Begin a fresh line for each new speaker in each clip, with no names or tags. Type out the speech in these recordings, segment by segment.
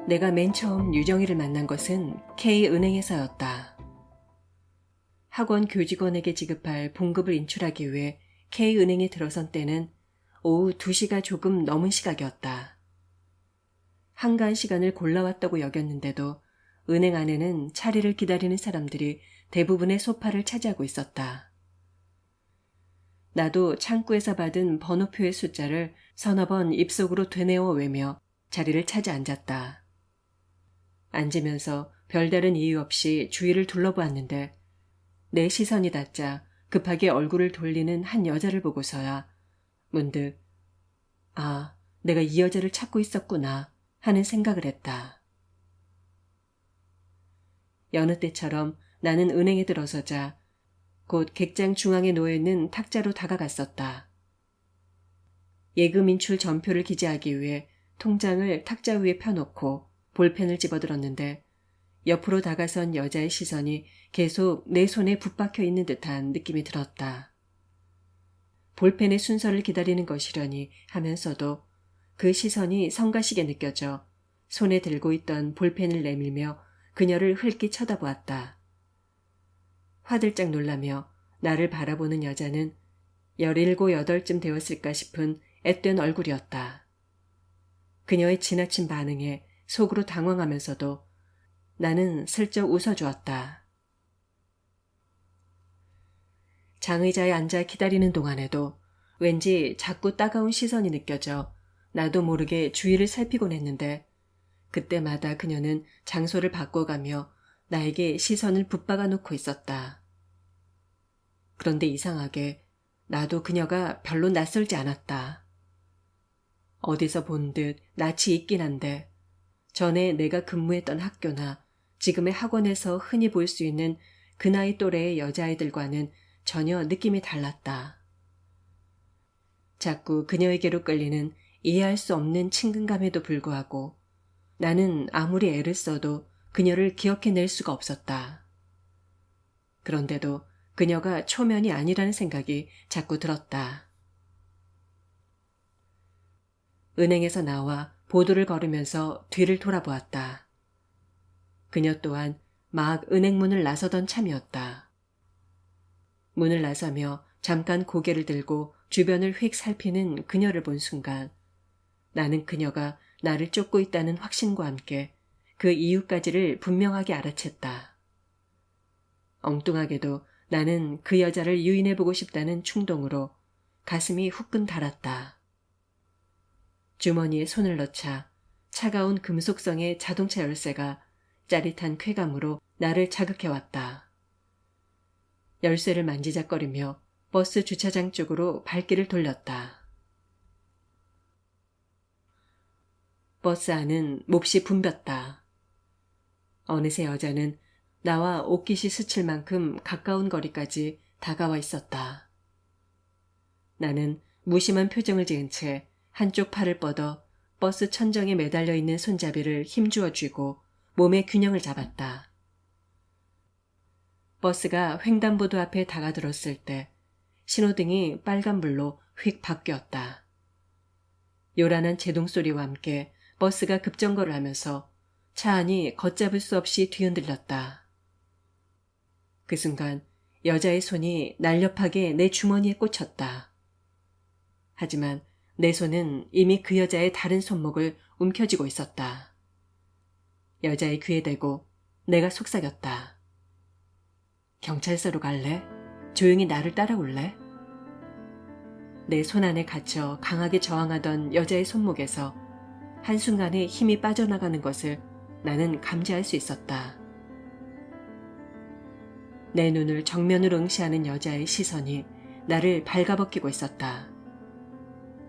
내가 맨 처음 유정이를 만난 것은 K은행에서였다. 학원 교직원에게 지급할 봉급을 인출하기 위해 K은행에 들어선 때는 오후 2시가 조금 넘은 시각이었다. 한가한 시간을 골라왔다고 여겼는데도 은행 안에는 자리를 기다리는 사람들이 대부분의 소파를 차지하고 있었다. 나도 창구에서 받은 번호표의 숫자를 서너 번 입속으로 되뇌어 외며 자리를 찾아 앉았다. 앉으면서 별다른 이유 없이 주위를 둘러보았는데 내 시선이 닿자 급하게 얼굴을 돌리는 한 여자를 보고서야 문득 아, 내가 이 여자를 찾고 있었구나 하는 생각을 했다. 여느 때처럼 나는 은행에 들어서자 곧 객장 중앙에 놓여있는 탁자로 다가갔었다. 예금 인출 전표를 기재하기 위해 통장을 탁자 위에 펴놓고 볼펜을 집어들었는데 옆으로 다가선 여자의 시선이 계속 내 손에 붙박혀 있는 듯한 느낌이 들었다. 볼펜의 순서를 기다리는 것이려니 하면서도 그 시선이 성가시게 느껴져 손에 들고 있던 볼펜을 내밀며 그녀를 흘낏 쳐다보았다. 화들짝 놀라며 나를 바라보는 여자는 17, 8쯤 되었을까 싶은 앳된 얼굴이었다. 그녀의 지나친 반응에 속으로 당황하면서도 나는 슬쩍 웃어주었다. 장의자에 앉아 기다리는 동안에도 왠지 자꾸 따가운 시선이 느껴져 나도 모르게 주위를 살피곤 했는데 그때마다 그녀는 장소를 바꿔가며 나에게 시선을 붙박아 놓고 있었다. 그런데 이상하게 나도 그녀가 별로 낯설지 않았다. 어디서 본 듯 낯이 있긴 한데 전에 내가 근무했던 학교나 지금의 학원에서 흔히 볼 수 있는 그 나이 또래의 여자아이들과는 전혀 느낌이 달랐다. 자꾸 그녀에게로 끌리는 이해할 수 없는 친근감에도 불구하고 나는 아무리 애를 써도 그녀를 기억해낼 수가 없었다. 그런데도 그녀가 초면이 아니라는 생각이 자꾸 들었다. 은행에서 나와 보도를 걸으면서 뒤를 돌아보았다. 그녀 또한 막 은행문을 나서던 참이었다. 문을 나서며 잠깐 고개를 들고 주변을 휙 살피는 그녀를 본 순간 나는 그녀가 나를 쫓고 있다는 확신과 함께 그 이유까지를 분명하게 알아챘다. 엉뚱하게도 나는 그 여자를 유인해보고 싶다는 충동으로 가슴이 후끈 달았다. 주머니에 손을 넣자 차가운 금속성의 자동차 열쇠가 짜릿한 쾌감으로 나를 자극해왔다. 열쇠를 만지작거리며 버스 주차장 쪽으로 발길을 돌렸다. 버스 안은 몹시 붐볐다. 어느새 여자는 나와 옷깃이 스칠 만큼 가까운 거리까지 다가와 있었다. 나는 무심한 표정을 지은 채 한쪽 팔을 뻗어 버스 천정에 매달려 있는 손잡이를 힘주어 쥐고 몸의 균형을 잡았다. 버스가 횡단보도 앞에 다가들었을 때 신호등이 빨간불로 휙 바뀌었다. 요란한 제동 소리와 함께 버스가 급정거를 하면서 차 안이 걷잡을 수 없이 뒤흔들렸다. 그 순간 여자의 손이 날렵하게 내 주머니에 꽂혔다. 하지만 내 손은 이미 그 여자의 다른 손목을 움켜쥐고 있었다. 여자의 귀에 대고 내가 속삭였다. 경찰서로 갈래? 조용히 나를 따라올래? 내 손 안에 갇혀 강하게 저항하던 여자의 손목에서 한순간에 힘이 빠져나가는 것을 나는 감지할 수 있었다. 내 눈을 정면으로 응시하는 여자의 시선이 나를 발가벗기고 있었다.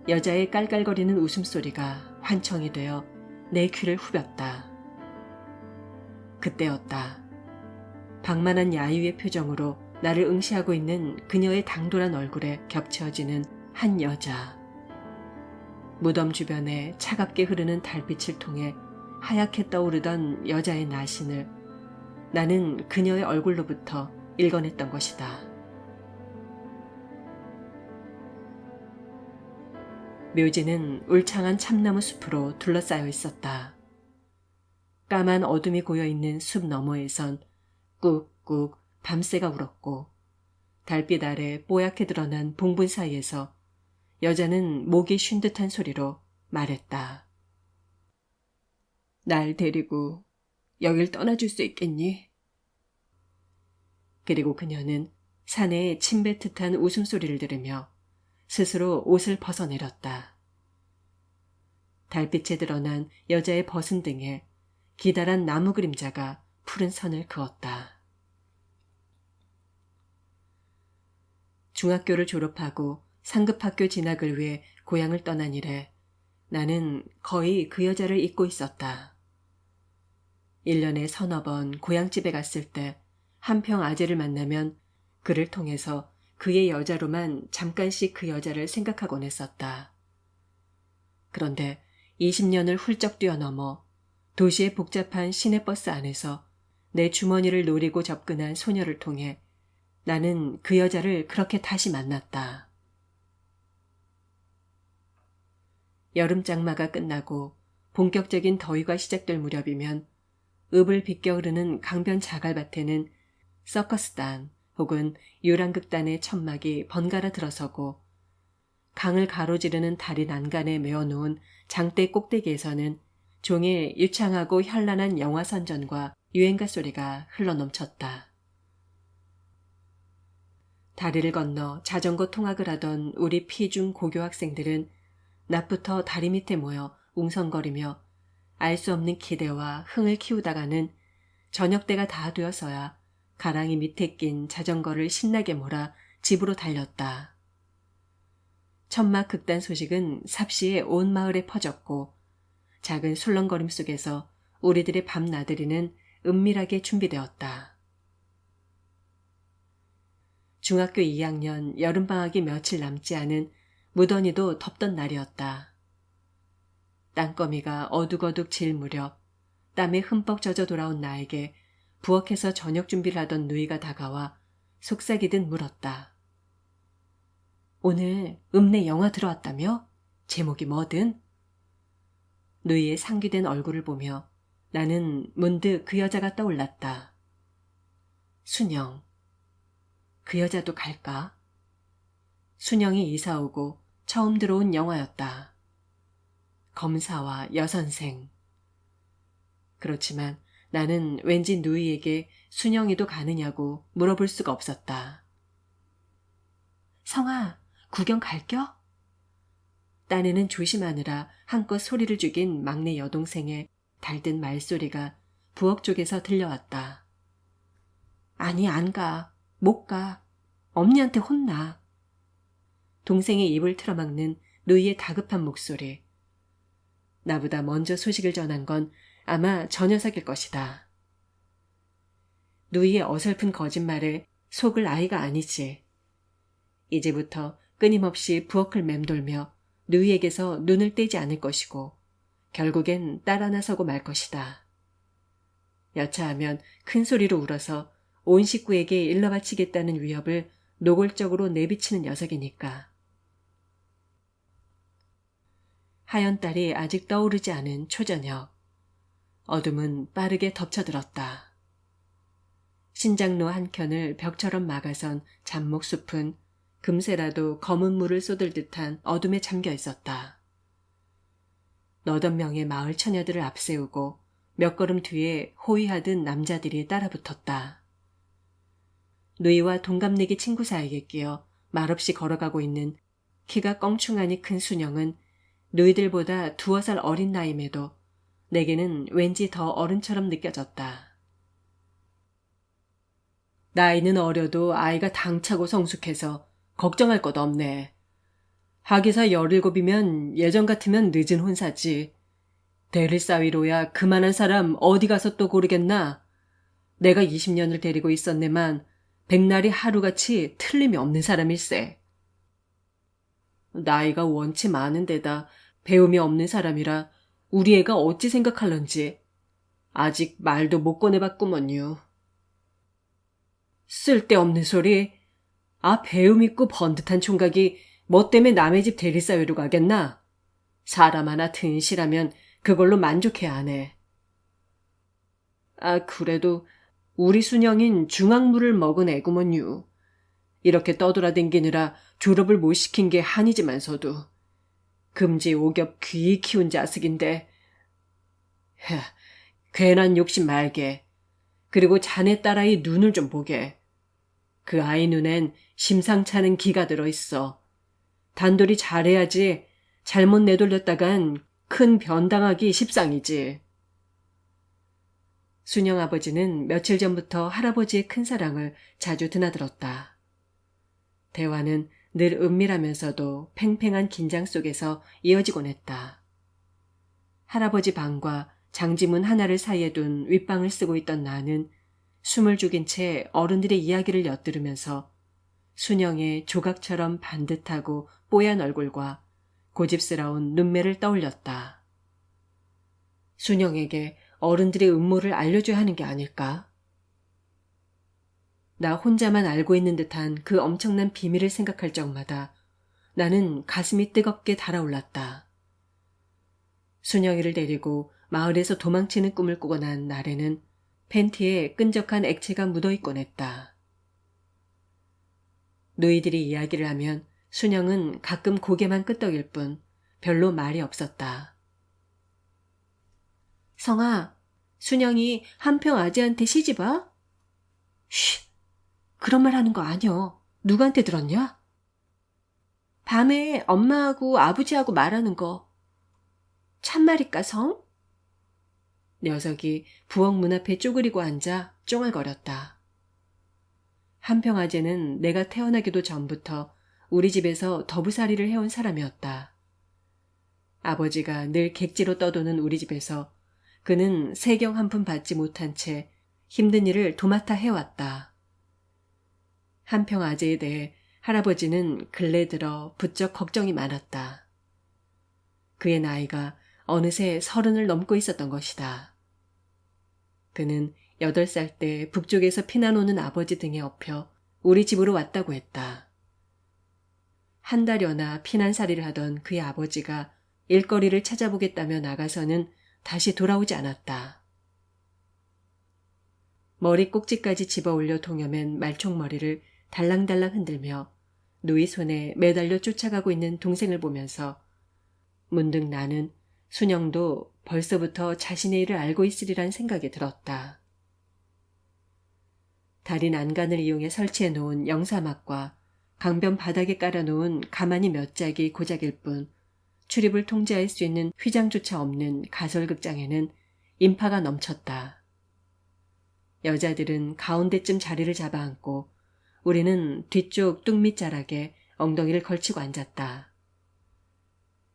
여자의 깔깔거리는 웃음소리가 환청이 되어 내 귀를 후볐다. 그때였다. 방만한 야유의 표정으로 나를 응시하고 있는 그녀의 당돌한 얼굴에 겹쳐지는 한 여자. 무덤 주변에 차갑게 흐르는 달빛을 통해 하얗게 떠오르던 여자의 나신을 나는 그녀의 얼굴로부터 읽어냈던 것이다. 묘지는 울창한 참나무 숲으로 둘러싸여 있었다. 까만 어둠이 고여있는 숲 너머에선 꾹꾹 밤새가 울었고 달빛 아래 뽀얗게 드러난 봉분 사이에서 여자는 목이 쉰 듯한 소리로 말했다. 날 데리고 여길 떠나줄 수 있겠니? 그리고 그녀는 사내의 침뱉듯한 웃음소리를 들으며 스스로 옷을 벗어내렸다. 달빛에 드러난 여자의 벗은 등에 기다란 나무 그림자가 푸른 선을 그었다. 중학교를 졸업하고 상급학교 진학을 위해 고향을 떠난 이래 나는 거의 그 여자를 잊고 있었다. 1년에 서너 번 고향집에 갔을 때 한평 아재를 만나면 그를 통해서 그의 여자로만 잠깐씩 그 여자를 생각하곤 했었다. 그런데 20년을 훌쩍 뛰어넘어 도시의 복잡한 시내버스 안에서 내 주머니를 노리고 접근한 소녀를 통해 나는 그 여자를 그렇게 다시 만났다. 여름 장마가 끝나고 본격적인 더위가 시작될 무렵이면 읍을 비껴 흐르는 강변 자갈밭에는 서커스단 혹은 유랑극단의 천막이 번갈아 들어서고 강을 가로지르는 다리 난간에 메어놓은 장대 꼭대기에서는 종의 유창하고 현란한 영화 선전과 유행가 소리가 흘러넘쳤다. 다리를 건너 자전거 통학을 하던 우리 피중 고교 학생들은 낮부터 다리 밑에 모여 웅성거리며 알 수 없는 기대와 흥을 키우다가는 저녁 때가 다 되어서야 가랑이 밑에 낀 자전거를 신나게 몰아 집으로 달렸다. 천막 극단 소식은 삽시에 온 마을에 퍼졌고 작은 술렁거림 속에서 우리들의 밤 나들이는 은밀하게 준비되었다. 중학교 2학년 여름방학이 며칠 남지 않은 무더니도 덥던 날이었다. 땅거미가 어둑어둑 질 무렵 땀에 흠뻑 젖어 돌아온 나에게 부엌에서 저녁 준비를 하던 누이가 다가와 속삭이듯 물었다. 오늘 읍내 영화 들어왔다며? 제목이 뭐든? 누이의 상기된 얼굴을 보며 나는 문득 그 여자가 떠올랐다. 순영. 그 여자도 갈까? 순영이 이사오고 처음 들어온 영화였다. 검사와 여선생. 그렇지만 나는 왠지 누이에게 순영이도 가느냐고 물어볼 수가 없었다. 성아, 구경 갈겨? 딴에는 조심하느라 한껏 소리를 죽인 막내 여동생의 달든 말소리가 부엌 쪽에서 들려왔다. 아니, 안 가. 못 가. 엄니한테 혼나. 동생의 입을 틀어막는 누이의 다급한 목소리. 나보다 먼저 소식을 전한 건 아마 저 녀석일 것이다. 누이의 어설픈 거짓말에 속을 아이가 아니지. 이제부터 끊임없이 부엌을 맴돌며 누이에게서 눈을 떼지 않을 것이고 결국엔 따라 나서고 말 것이다. 여차하면 큰 소리로 울어서 온 식구에게 일러바치겠다는 위협을 노골적으로 내비치는 녀석이니까. 하얀 달이 아직 떠오르지 않은 초저녁. 어둠은 빠르게 덮쳐들었다. 신장로 한켠을 벽처럼 막아선 잡목숲은 금세라도 검은 물을 쏟을 듯한 어둠에 잠겨 있었다. 너댓 명의 마을 처녀들을 앞세우고 몇 걸음 뒤에 호위하던 남자들이 따라붙었다. 누이와 동갑내기 친구 사이에 끼어 말없이 걸어가고 있는 키가 껑충하니 큰 순영은 누이들보다 2살 어린 나임에도 내게는 왠지 더 어른처럼 느껴졌다. 나이는 어려도 아이가 당차고 성숙해서 걱정할 것 없네. 하기사 17이면 예전 같으면 늦은 혼사지. 대를 싸위로야 그만한 사람 어디 가서 또 고르겠나. 내가 20년을 데리고 있었네만 백날이 하루같이 틀림이 없는 사람일세. 나이가 원치 많은 데다 배움이 없는 사람이라 우리 애가 어찌 생각할런지 아직 말도 못 꺼내봤구먼요. 쓸데없는 소리. 배움 있고 번듯한 총각이 뭐 때문에 남의 집 대리사회로 가겠나? 사람 하나 든실하면 그걸로 만족해야 하네. 아, 그래도 우리 순영인 중앙물을 먹은 애구먼유. 이렇게 떠돌아댕기느라 졸업을 못 시킨 게 한이지만서도 금지 오겹 귀히 키운 자식인데. 헤, 괜한 욕심 말게. 그리고 자네 딸아이 눈을 좀 보게. 그 아이 눈엔 심상찮은 기가 들어있어. 단돌이 잘해야지 잘못 내돌렸다간 큰 변당하기 십상이지. 순영 아버지는 며칠 전부터 할아버지의 큰 사랑을 자주 드나들었다. 대화는 늘 은밀하면서도 팽팽한 긴장 속에서 이어지곤 했다. 할아버지 방과 장지문 하나를 사이에 둔 윗방을 쓰고 있던 나는 숨을 죽인 채 어른들의 이야기를 엿들으면서 순영의 조각처럼 반듯하고 뽀얀 얼굴과 고집스러운 눈매를 떠올렸다. 순영에게 어른들의 음모를 알려줘야 하는 게 아닐까? 나 혼자만 알고 있는 듯한 그 엄청난 비밀을 생각할 적마다 나는 가슴이 뜨겁게 달아올랐다. 순영이를 데리고 마을에서 도망치는 꿈을 꾸고 난 날에는 팬티에 끈적한 액체가 묻어있곤 했다. 누이들이 이야기를 하면 순영은 가끔 고개만 끄덕일 뿐 별로 말이 없었다. 성아, 순영이 한평 아재한테 시집와? 쉿, 그런 말 하는 거 아니여. 누구한테 들었냐? 밤에 엄마하고 아버지하고 말하는 거. 참말일까, 성? 녀석이 부엌 문 앞에 쪼그리고 앉아 쫑알거렸다. 한평 아재는 내가 태어나기도 전부터 우리 집에서 더부살이를 해온 사람이었다. 아버지가 늘 객지로 떠도는 우리 집에서 그는 세경 한 푼 받지 못한 채 힘든 일을 도맡아 해왔다. 한평 아재에 대해 할아버지는 근래 들어 부쩍 걱정이 많았다. 그의 나이가 어느새 30을 넘고 있었던 것이다. 그는 8살 때 북쪽에서 피난 오는 아버지 등에 업혀 우리 집으로 왔다고 했다. 한 달여나 피난살이를 하던 그의 아버지가 일거리를 찾아보겠다며 나가서는 다시 돌아오지 않았다. 머리 꼭지까지 집어올려 동여맨 말총머리를 달랑달랑 흔들며 누이 손에 매달려 쫓아가고 있는 동생을 보면서 문득 나는 순영도 벌써부터 자신의 일을 알고 있으리란 생각이 들었다. 다리 난간을 이용해 설치해 놓은 영사막과 강변 바닥에 깔아놓은 가마니 몇 짝이 고작일 뿐 출입을 통제할 수 있는 휘장조차 없는 가설극장에는 인파가 넘쳤다. 여자들은 가운데쯤 자리를 잡아앉고 우리는 뒤쪽 뚝밑자락에 엉덩이를 걸치고 앉았다.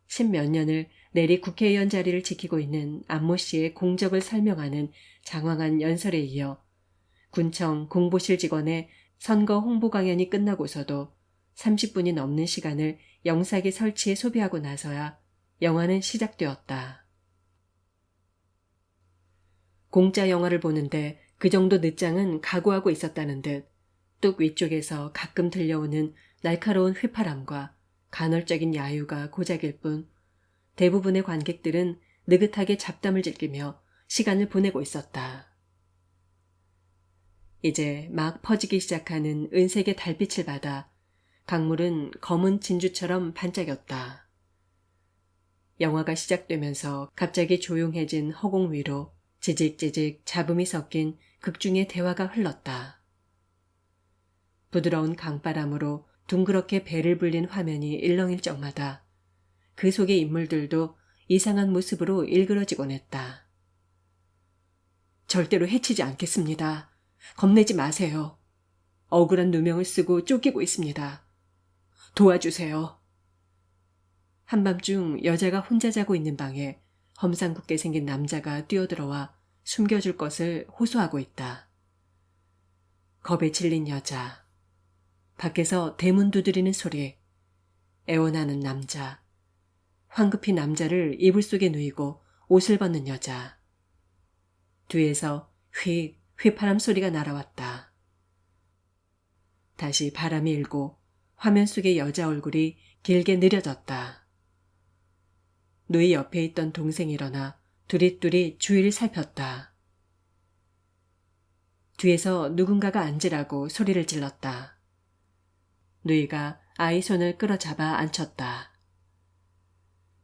10몇 년을 내리 국회의원 자리를 지키고 있는 안모 씨의 공적을 설명하는 장황한 연설에 이어 군청 공보실 직원의 선거 홍보 강연이 끝나고서도 30분이 넘는 시간을 영사기 설치에 소비하고 나서야 영화는 시작되었다. 공짜 영화를 보는데 그 정도 늦장은 각오하고 있었다는 듯 뚝 위쪽에서 가끔 들려오는 날카로운 휘파람과 간헐적인 야유가 고작일 뿐 대부분의 관객들은 느긋하게 잡담을 즐기며 시간을 보내고 있었다. 이제 막 퍼지기 시작하는 은색의 달빛을 받아 강물은 검은 진주처럼 반짝였다. 영화가 시작되면서 갑자기 조용해진 허공 위로 지직지직 잡음이 섞인 극중의 대화가 흘렀다. 부드러운 강바람으로 둥그렇게 배를 불린 화면이 일렁일적마다 그 속의 인물들도 이상한 모습으로 일그러지곤 했다. 절대로 해치지 않겠습니다. 겁내지 마세요. 억울한 누명을 쓰고 쫓기고 있습니다. 도와주세요. 한밤중 여자가 혼자 자고 있는 방에 험상궂게 생긴 남자가 뛰어들어와 숨겨줄 것을 호소하고 있다. 겁에 질린 여자. 밖에서 대문 두드리는 소리. 애원하는 남자. 황급히 남자를 이불 속에 누이고 옷을 벗는 여자. 뒤에서 휘파람 소리가 날아왔다. 다시 바람이 일고 화면 속의 여자 얼굴이 길게 느려졌다. 누이 옆에 있던 동생이 일어나 두릿두릿 주위를 살폈다. 뒤에서 누군가가 앉으라고 소리를 질렀다. 누이가 아이 손을 끌어잡아 앉혔다.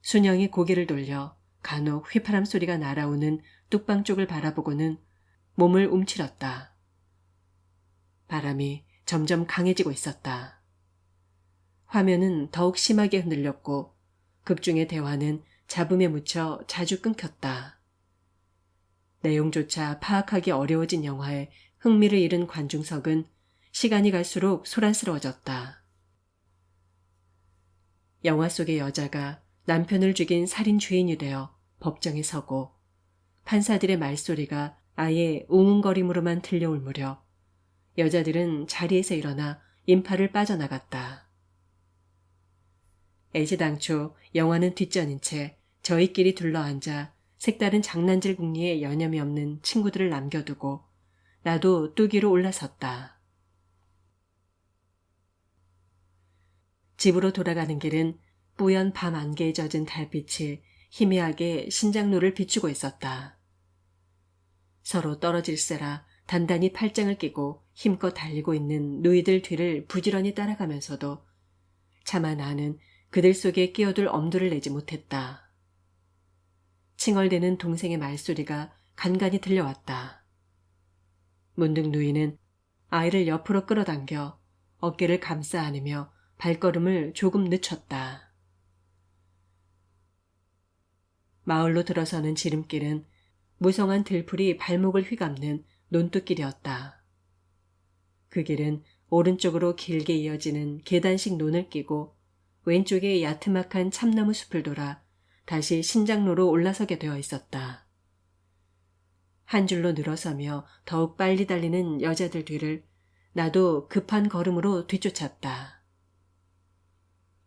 순영이 고개를 돌려 간혹 휘파람 소리가 날아오는 뚝방 쪽을 바라보고는 몸을 움츠렸다. 바람이 점점 강해지고 있었다. 화면은 더욱 심하게 흔들렸고 극중의 대화는 잡음에 묻혀 자주 끊겼다. 내용조차 파악하기 어려워진 영화에 흥미를 잃은 관중석은 시간이 갈수록 소란스러워졌다. 영화 속의 여자가 남편을 죽인 살인 죄인이 되어 법정에 서고 판사들의 말소리가 아예 웅웅거림으로만 들려올 무렵 여자들은 자리에서 일어나 인파를 빠져나갔다. 애시당초 영화는 뒷전인 채 저희끼리 둘러앉아 색다른 장난질 궁리에 여념이 없는 친구들을 남겨두고 나도 뚜기로 올라섰다. 집으로 돌아가는 길은 뿌연 밤 안개에 젖은 달빛이 희미하게 신장로를 비추고 있었다. 서로 떨어질세라 단단히 팔짱을 끼고 힘껏 달리고 있는 누이들 뒤를 부지런히 따라가면서도 차마 나는 그들 속에 끼어들 엄두를 내지 못했다. 칭얼대는 동생의 말소리가 간간히 들려왔다. 문득 누이는 아이를 옆으로 끌어당겨 어깨를 감싸 안으며 발걸음을 조금 늦췄다. 마을로 들어서는 지름길은 무성한 들풀이 발목을 휘감는 논뚝길이었다. 그 길은 오른쪽으로 길게 이어지는 계단식 논을 끼고 왼쪽에 야트막한 참나무 숲을 돌아 다시 신장로로 올라서게 되어 있었다. 한 줄로 늘어서며 더욱 빨리 달리는 여자들 뒤를 나도 급한 걸음으로 뒤쫓았다.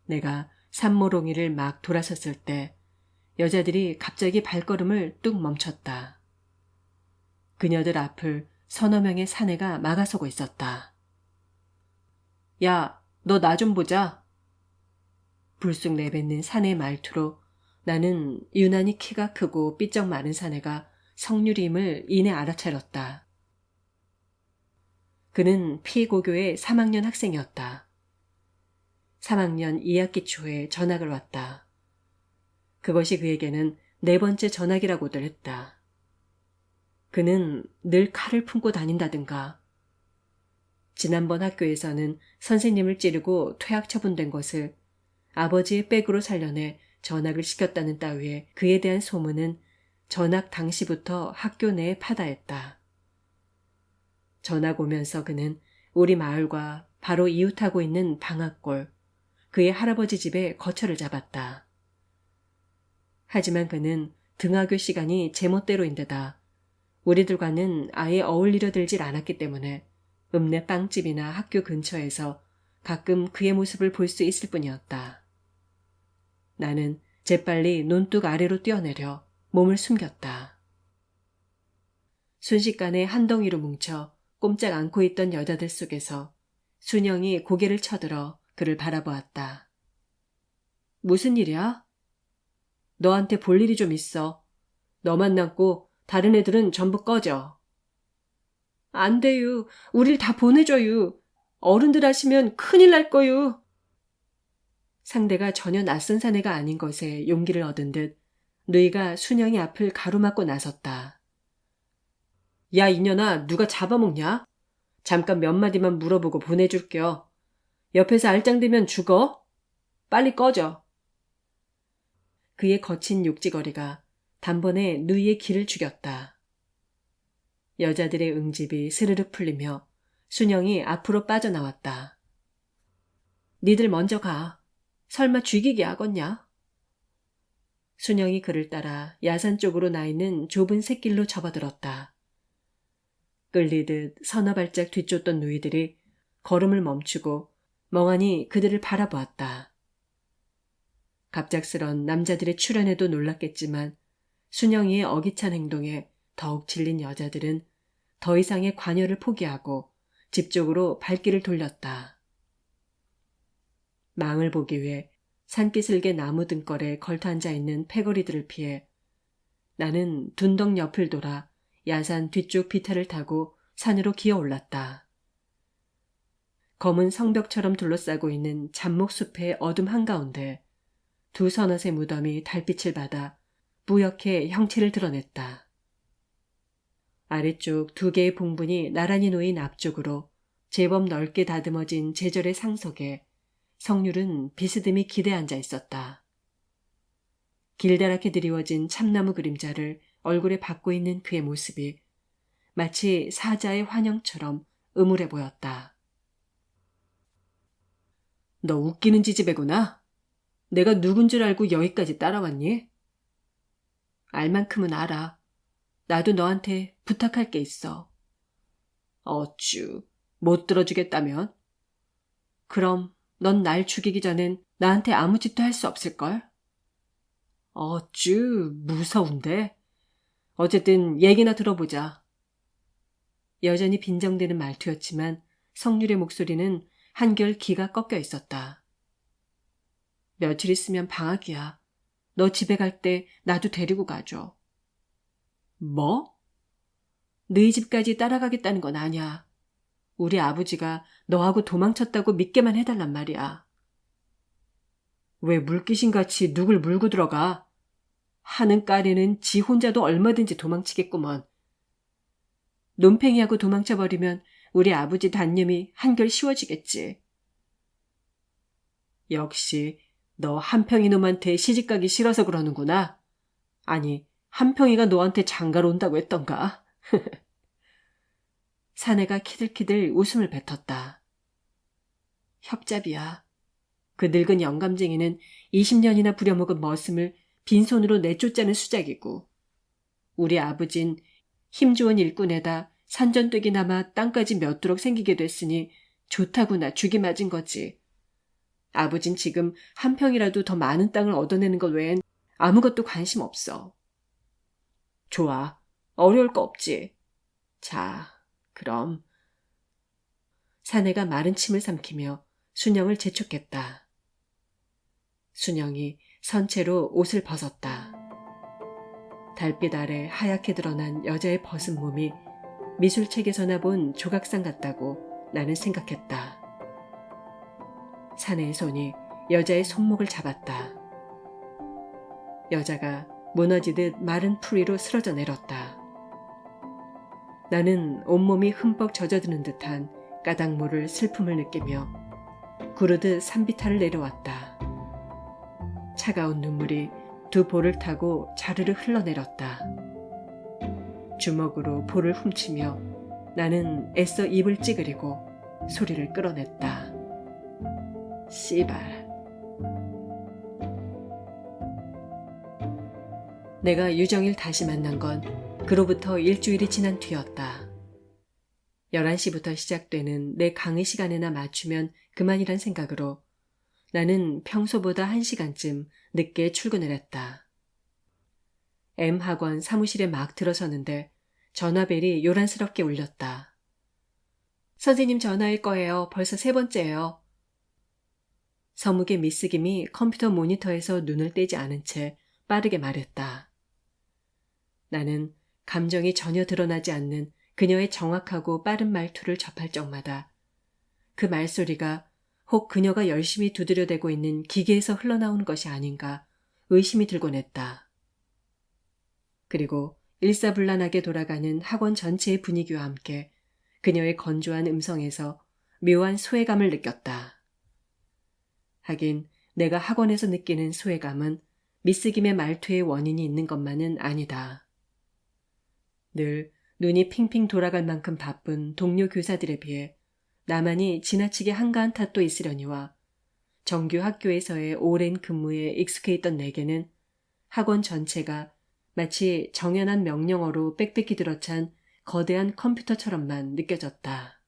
내가 산모롱이를 막 돌아섰을 때 여자들이 갑자기 발걸음을 뚝 멈췄다. 그녀들 앞을 서너 명의 사내가 막아서고 있었다. 야, 너 나 좀 보자. 불쑥 내뱉는 사내의 말투로 나는 유난히 키가 크고 삐쩍 마른 사내가 성유림을 이내 알아차렸다. 그는 피고교의 3학년 학생이었다. 3학년 2학기 초에 전학을 왔다. 그것이 그에게는 4번째 전학이라고들 했다. 그는 늘 칼을 품고 다닌다든가 지난번 학교에서는 선생님을 찌르고 퇴학 처분된 것을 아버지의 백으로 살려내 전학을 시켰다는 따위에 그에 대한 소문은 전학 당시부터 학교 내에 파다했다. 전학 오면서 그는 우리 마을과 바로 이웃하고 있는 방앗골, 그의 할아버지 집에 거처를 잡았다. 하지만 그는 등하교 시간이 제멋대로인데다 우리들과는 아예 어울리려 들질 않았기 때문에 읍내 빵집이나 학교 근처에서 가끔 그의 모습을 볼 수 있을 뿐이었다. 나는 재빨리 논뚝 아래로 뛰어내려 몸을 숨겼다. 순식간에 한 덩이로 뭉쳐 꼼짝 않고 있던 여자들 속에서 순영이 고개를 쳐들어 그를 바라보았다. 무슨 일이야? 너한테 볼 일이 좀 있어. 너만 남고 다른 애들은 전부 꺼져. 안 돼요. 우릴 다 보내줘요. 어른들 하시면 큰일 날 거요. 상대가 전혀 낯선 사내가 아닌 것에 용기를 얻은 듯 누이가 순영이 앞을 가로막고 나섰다. 야 이년아, 누가 잡아먹냐? 잠깐 몇 마디만 물어보고 보내줄게요. 옆에서 알짱대면 죽어? 빨리 꺼져. 그의 거친 욕지거리가 단번에 누이의 기를 죽였다. 여자들의 응집이 스르륵 풀리며 순영이 앞으로 빠져나왔다. 니들 먼저 가. 설마 죽이게 하겠냐? 순영이 그를 따라 야산 쪽으로 나 있는 좁은 샛길로 접어들었다. 끌리듯 서너 발짝 뒤쫓던 누이들이 걸음을 멈추고 멍하니 그들을 바라보았다. 갑작스런 남자들의 출현에도 놀랐겠지만 순영이의 어기찬 행동에 더욱 질린 여자들은 더 이상의 관여를 포기하고 집 쪽으로 발길을 돌렸다. 망을 보기 위해 산기슭의 나무 등걸에 걸터 앉아있는 패거리들을 피해 나는 둔덕 옆을 돌아 야산 뒤쪽 비탈을 타고 산으로 기어올랐다. 검은 성벽처럼 둘러싸고 있는 잡목숲의 어둠 한가운데 두 서넛의 무덤이 달빛을 받아 뿌옇게 형체를 드러냈다. 아래쪽 두 개의 봉분이 나란히 놓인 앞쪽으로 제법 넓게 다듬어진 제절의 상석에 성률은 비스듬히 기대 앉아 있었다. 길다랗게 드리워진 참나무 그림자를 얼굴에 받고 있는 그의 모습이 마치 사자의 환영처럼 음울해 보였다. 너 웃기는 지지배구나. 내가 누군 줄 알고 여기까지 따라왔니? 알 만큼은 알아. 나도 너한테 부탁할 게 있어. 어쭈, 못 들어주겠다면? 그럼 넌 날 죽이기 전엔 나한테 아무 짓도 할 수 없을걸? 어쭈, 무서운데? 어쨌든 얘기나 들어보자. 여전히 빈정대는 말투였지만 성률의 목소리는 한결 기가 꺾여 있었다. 며칠 있으면 방학이야. 너 집에 갈 때 나도 데리고 가줘. 뭐? 너희 집까지 따라가겠다는 건 아니야. 우리 아버지가 너하고 도망쳤다고 믿게만 해달란 말이야. 왜 물귀신같이 누굴 물고 들어가? 하는 까리는 지 혼자도 얼마든지 도망치겠구먼. 논팽이하고 도망쳐버리면 우리 아버지 단념이 한결 쉬워지겠지. 역시 너 한평이 놈한테 시집가기 싫어서 그러는구나. 아니, 한평이가 너한테 장가로 온다고 했던가? 사내가 키들키들 웃음을 뱉었다. 협잡이야. 그 늙은 영감쟁이는 20년이나 부려먹은 머슴을 빈손으로 내쫓자는 수작이고 우리 아버진 힘 좋은 일꾼에다 산전되기나마 땅까지 몇 두럭 생기게 됐으니 좋다구나 죽이 맞은 거지. 아버진 지금 한 평이라도 더 많은 땅을 얻어내는 것 외엔 아무것도 관심 없어. 좋아. 어려울 거 없지. 자, 그럼. 사내가 마른 침을 삼키며 순영을 재촉했다. 순영이 선체로 옷을 벗었다. 달빛 아래 하얗게 드러난 여자의 벗은 몸이 미술책에서나 본 조각상 같다고 나는 생각했다. 사내의 손이 여자의 손목을 잡았다. 여자가 무너지듯 마른 풀 위로 쓰러져 내렸다. 나는 온몸이 흠뻑 젖어드는 듯한 까닭 모를 슬픔을 느끼며 구르듯 산비탈을 내려왔다. 차가운 눈물이 두 볼을 타고 자르르 흘러내렸다. 주먹으로 볼을 훔치며 나는 애써 입을 찌그리고 소리를 끌어냈다. 씨발. 내가 유정일 다시 만난 건 그로부터 일주일이 지난 뒤였다. 11시부터 시작되는 내 강의 시간에나 맞추면 그만이란 생각으로 나는 평소보다 1시간쯤 늦게 출근을 했다. M학원 사무실에 막 들어서는데 전화벨이 요란스럽게 울렸다. 선생님 전화일 거예요. 벌써 3번째예요. 서묵의 미스김이 컴퓨터 모니터에서 눈을 떼지 않은 채 빠르게 말했다. 나는 감정이 전혀 드러나지 않는 그녀의 정확하고 빠른 말투를 접할 적마다 그 말소리가 혹 그녀가 열심히 두드려대고 있는 기계에서 흘러나오는 것이 아닌가 의심이 들곤 했다. 그리고 일사불란하게 돌아가는 학원 전체의 분위기와 함께 그녀의 건조한 음성에서 묘한 소외감을 느꼈다. 하긴 내가 학원에서 느끼는 소외감은 미스김의 말투의 원인이 있는 것만은 아니다. 늘 눈이 핑핑 돌아갈 만큼 바쁜 동료 교사들에 비해 나만이 지나치게 한가한 탓도 있으려니와 정규 학교에서의 오랜 근무에 익숙해 있던 내게는 학원 전체가 마치 정연한 명령어로 빽빽히 들어찬 거대한 컴퓨터처럼만 느껴졌다.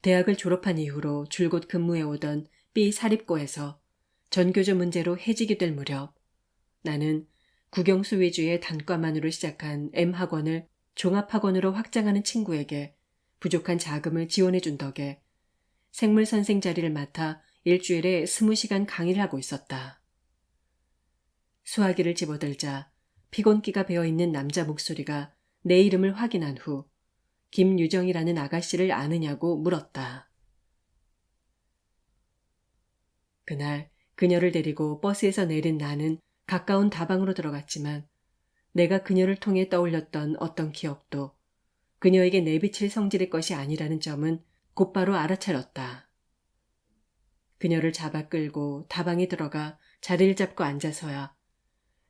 대학을 졸업한 이후로 줄곧 근무해오던 B 사립고에서 전교조 문제로 해직이 될 무렵 나는 국영수 위주의 단과만으로 시작한 M학원을 종합학원으로 확장하는 친구에게 부족한 자금을 지원해준 덕에 생물선생 자리를 맡아 일주일에 20시간 강의를 하고 있었다. 수화기를 집어들자 피곤기가 배어있는 남자 목소리가 내 이름을 확인한 후 김유정이라는 아가씨를 아느냐고 물었다. 그날 그녀를 데리고 버스에서 내린 나는 가까운 다방으로 들어갔지만 내가 그녀를 통해 떠올렸던 어떤 기억도 그녀에게 내비칠 성질의 것이 아니라는 점은 곧바로 알아차렸다. 그녀를 잡아 끌고 다방에 들어가 자리를 잡고 앉아서야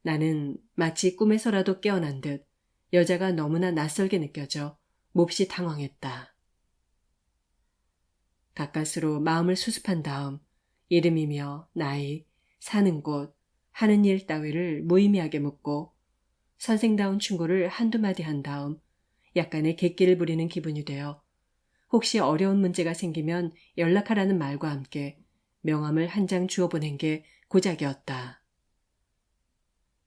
나는 마치 꿈에서라도 깨어난 듯 여자가 너무나 낯설게 느껴져 몹시 당황했다. 가까스로 마음을 수습한 다음 이름이며 나이, 사는 곳, 하는 일 따위를 무의미하게 묻고 선생다운 충고를 한두 마디 한 다음 약간의 객기를 부리는 기분이 되어 혹시 어려운 문제가 생기면 연락하라는 말과 함께 명함을 한 장 주워 보낸 게 고작이었다.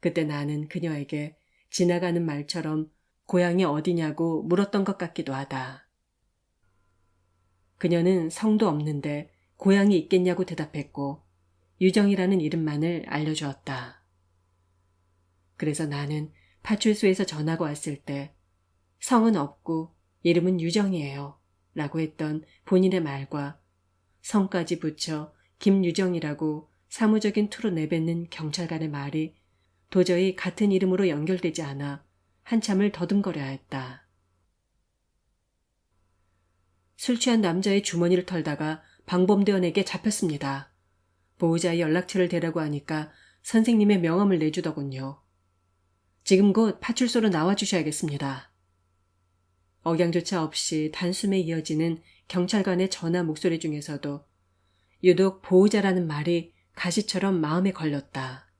그때 나는 그녀에게 지나가는 말처럼 고향이 어디냐고 물었던 것 같기도 하다. 그녀는 성도 없는데 고향이 있겠냐고 대답했고 유정이라는 이름만을 알려주었다. 그래서 나는 파출소에서 전화가 왔을 때 성은 없고 이름은 유정이에요 라고 했던 본인의 말과 성까지 붙여 김유정이라고 사무적인 투로 내뱉는 경찰관의 말이 도저히 같은 이름으로 연결되지 않아 한참을 더듬거려야 했다. 술 취한 남자의 주머니를 털다가 방범대원에게 잡혔습니다. 보호자의 연락처를 대라고 하니까 선생님의 명함을 내주더군요. 지금 곧 파출소로 나와주셔야겠습니다. 억양조차 없이 단숨에 이어지는 경찰관의 전화 목소리 중에서도 유독 보호자라는 말이 가시처럼 마음에 걸렸다.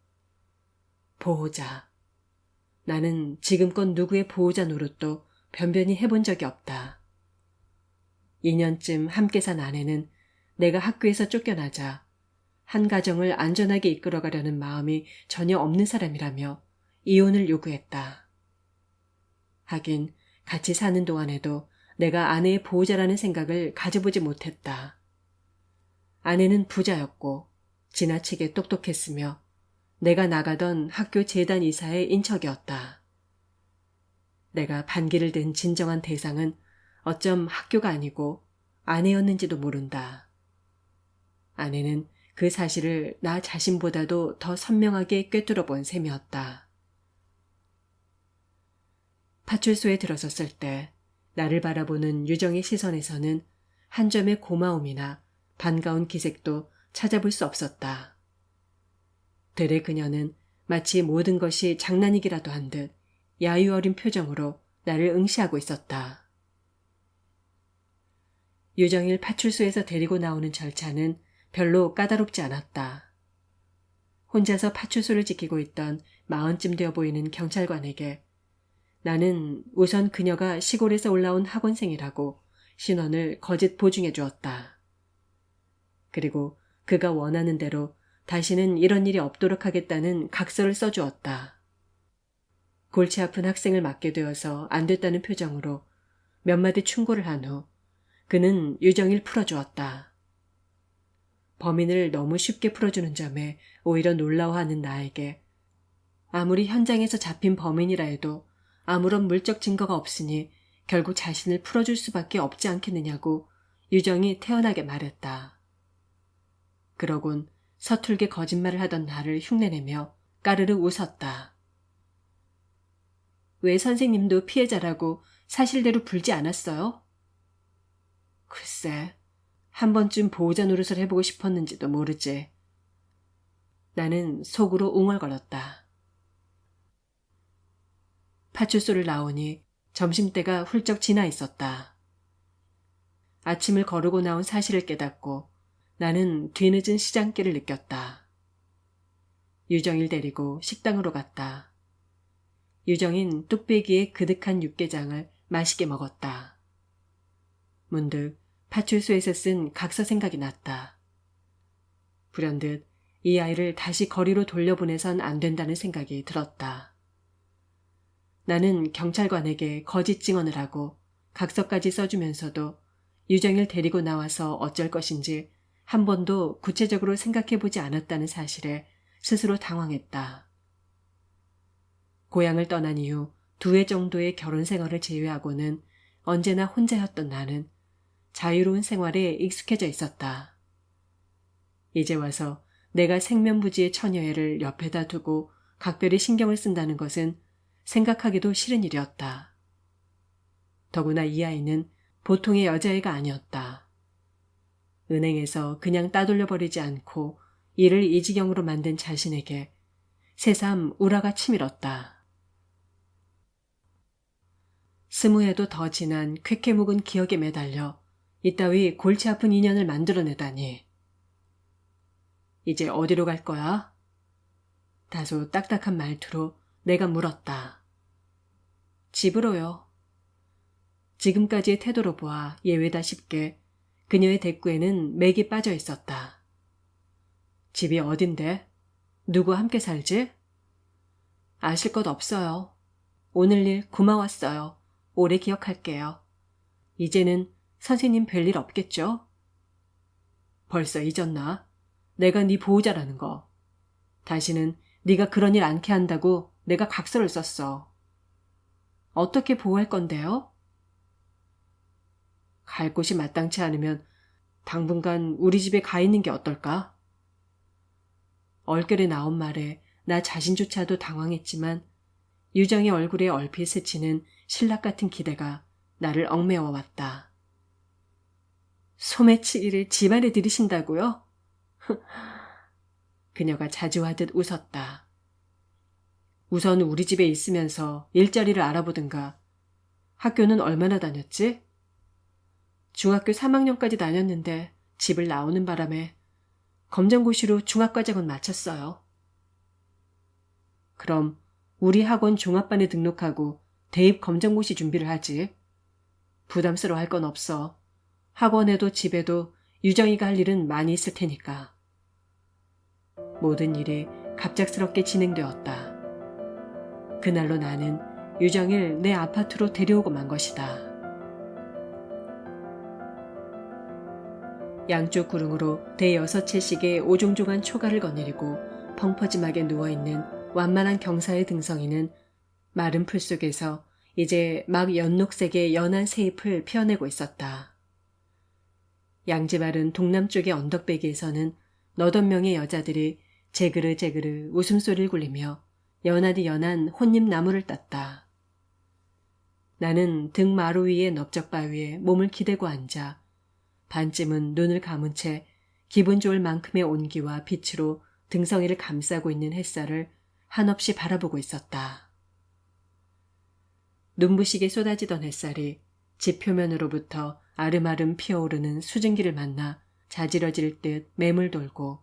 보호자. 나는 지금껏 누구의 보호자 노릇도 변변히 해본 적이 없다. 2년쯤 함께 산 아내는 내가 학교에서 쫓겨나자 한 가정을 안전하게 이끌어가려는 마음이 전혀 없는 사람이라며 이혼을 요구했다. 하긴 같이 사는 동안에도 내가 아내의 보호자라는 생각을 가져보지 못했다. 아내는 부자였고 지나치게 똑똑했으며 내가 나가던 학교 재단 이사의 인척이었다. 내가 반기를 든 진정한 대상은 어쩜 학교가 아니고 아내였는지도 모른다. 아내는 그 사실을 나 자신보다도 더 선명하게 꿰뚫어 본 셈이었다. 파출소에 들어섰을 때 나를 바라보는 유정의 시선에서는 한 점의 고마움이나 반가운 기색도 찾아볼 수 없었다. 되레 그녀는 마치 모든 것이 장난이기라도 한 듯 야유 어린 표정으로 나를 응시하고 있었다. 유정일 파출소에서 데리고 나오는 절차는 별로 까다롭지 않았다. 혼자서 파출소를 지키고 있던 40쯤 되어 보이는 경찰관에게 나는 우선 그녀가 시골에서 올라온 학원생이라고 신원을 거짓 보증해 주었다. 그리고 그가 원하는 대로 다시는 이런 일이 없도록 하겠다는 각서를 써주었다. 골치 아픈 학생을 맡게 되어서 안 됐다는 표정으로 몇 마디 충고를 한 후 그는 유정일 풀어주었다. 범인을 너무 쉽게 풀어주는 점에 오히려 놀라워하는 나에게 아무리 현장에서 잡힌 범인이라 해도 아무런 물적 증거가 없으니 결국 자신을 풀어줄 수밖에 없지 않겠느냐고 유정이 태연하게 말했다. 그러곤 서툴게 거짓말을 하던 나를 흉내내며 까르르 웃었다. 왜 선생님도 피해자라고 사실대로 불지 않았어요? 글쎄, 한 번쯤 보호자 노릇을 해보고 싶었는지도 모르지. 나는 속으로 웅얼거렸다. 파출소를 나오니 점심때가 훌쩍 지나 있었다. 아침을 거르고 나온 사실을 깨닫고 나는 뒤늦은 시장길을 느꼈다. 유정일 데리고 식당으로 갔다. 유정인 뚝배기에 그득한 육개장을 맛있게 먹었다. 문득 파출소에서 쓴 각서 생각이 났다. 불현듯 이 아이를 다시 거리로 돌려보내선 안 된다는 생각이 들었다. 나는 경찰관에게 거짓 증언을 하고 각서까지 써주면서도 유정일 데리고 나와서 어쩔 것인지 한 번도 구체적으로 생각해보지 않았다는 사실에 스스로 당황했다. 고향을 떠난 이후 2회 정도의 결혼 생활을 제외하고는 언제나 혼자였던 나는 자유로운 생활에 익숙해져 있었다. 이제 와서 내가 생면부지의 처녀애를 옆에다 두고 각별히 신경을 쓴다는 것은 생각하기도 싫은 일이었다. 더구나 이 아이는 보통의 여자애가 아니었다. 은행에서 그냥 따돌려버리지 않고 일을 이 지경으로 만든 자신에게 새삼 우라가 치밀었다. 20해도 더 지난 쾌쾌 묵은 기억에 매달려 이따위 골치 아픈 인연을 만들어내다니. 이제 어디로 갈 거야? 다소 딱딱한 말투로 내가 물었다. 집으로요. 지금까지의 태도로 보아 예외다 싶게 그녀의 대꾸에는 맥이 빠져 있었다. 집이 어딘데? 누구와 함께 살지? 아실 것 없어요. 오늘 일 고마웠어요. 오래 기억할게요. 이제는 선생님 뵐일 없겠죠? 벌써 잊었나? 내가 네 보호자라는 거. 다시는 네가 그런 일 않게 한다고 내가 각서를 썼어. 어떻게 보호할 건데요? 갈 곳이 마땅치 않으면 당분간 우리 집에 가 있는 게 어떨까? 얼결에 나온 말에 나 자신조차도 당황했지만 유정의 얼굴에 얼핏 스치는 신락 같은 기대가 나를 얽매워 왔다. 소매치기를 집안에 들이신다고요? 그녀가 자주 하듯 웃었다. 우선 우리 집에 있으면서 일자리를 알아보든가. 학교는 얼마나 다녔지? 중학교 3학년까지 다녔는데 집을 나오는 바람에 검정고시로 중학과정은 마쳤어요. 그럼 우리 학원 종합반에 등록하고 대입 검정고시 준비를 하지. 부담스러워 할 건 없어. 학원에도 집에도 유정이가 할 일은 많이 있을 테니까. 모든 일이 갑작스럽게 진행되었다. 그날로 나는 유정이를 내 아파트로 데려오고 만 것이다. 양쪽 구릉으로 대여섯 채씩의 오종종한 초가를 거느리고 펑퍼짐하게 누워있는 완만한 경사의 등성이는 마른 풀 속에서 이제 막 연녹색의 연한 새잎을 피어내고 있었다. 양지바른 동남쪽의 언덕배기에서는 너댓 명의 여자들이 제그르제그르 웃음소리를 굴리며 연하디 연한 혼잎 나무를 땄다. 나는 등 마루 위의 넓적바위에 몸을 기대고 앉아 반쯤은 눈을 감은 채 기분 좋을 만큼의 온기와 빛으로 등성이를 감싸고 있는 햇살을 한없이 바라보고 있었다. 눈부시게 쏟아지던 햇살이 집 표면으로부터 아름아름 피어오르는 수증기를 만나 자지러질 듯 매물 돌고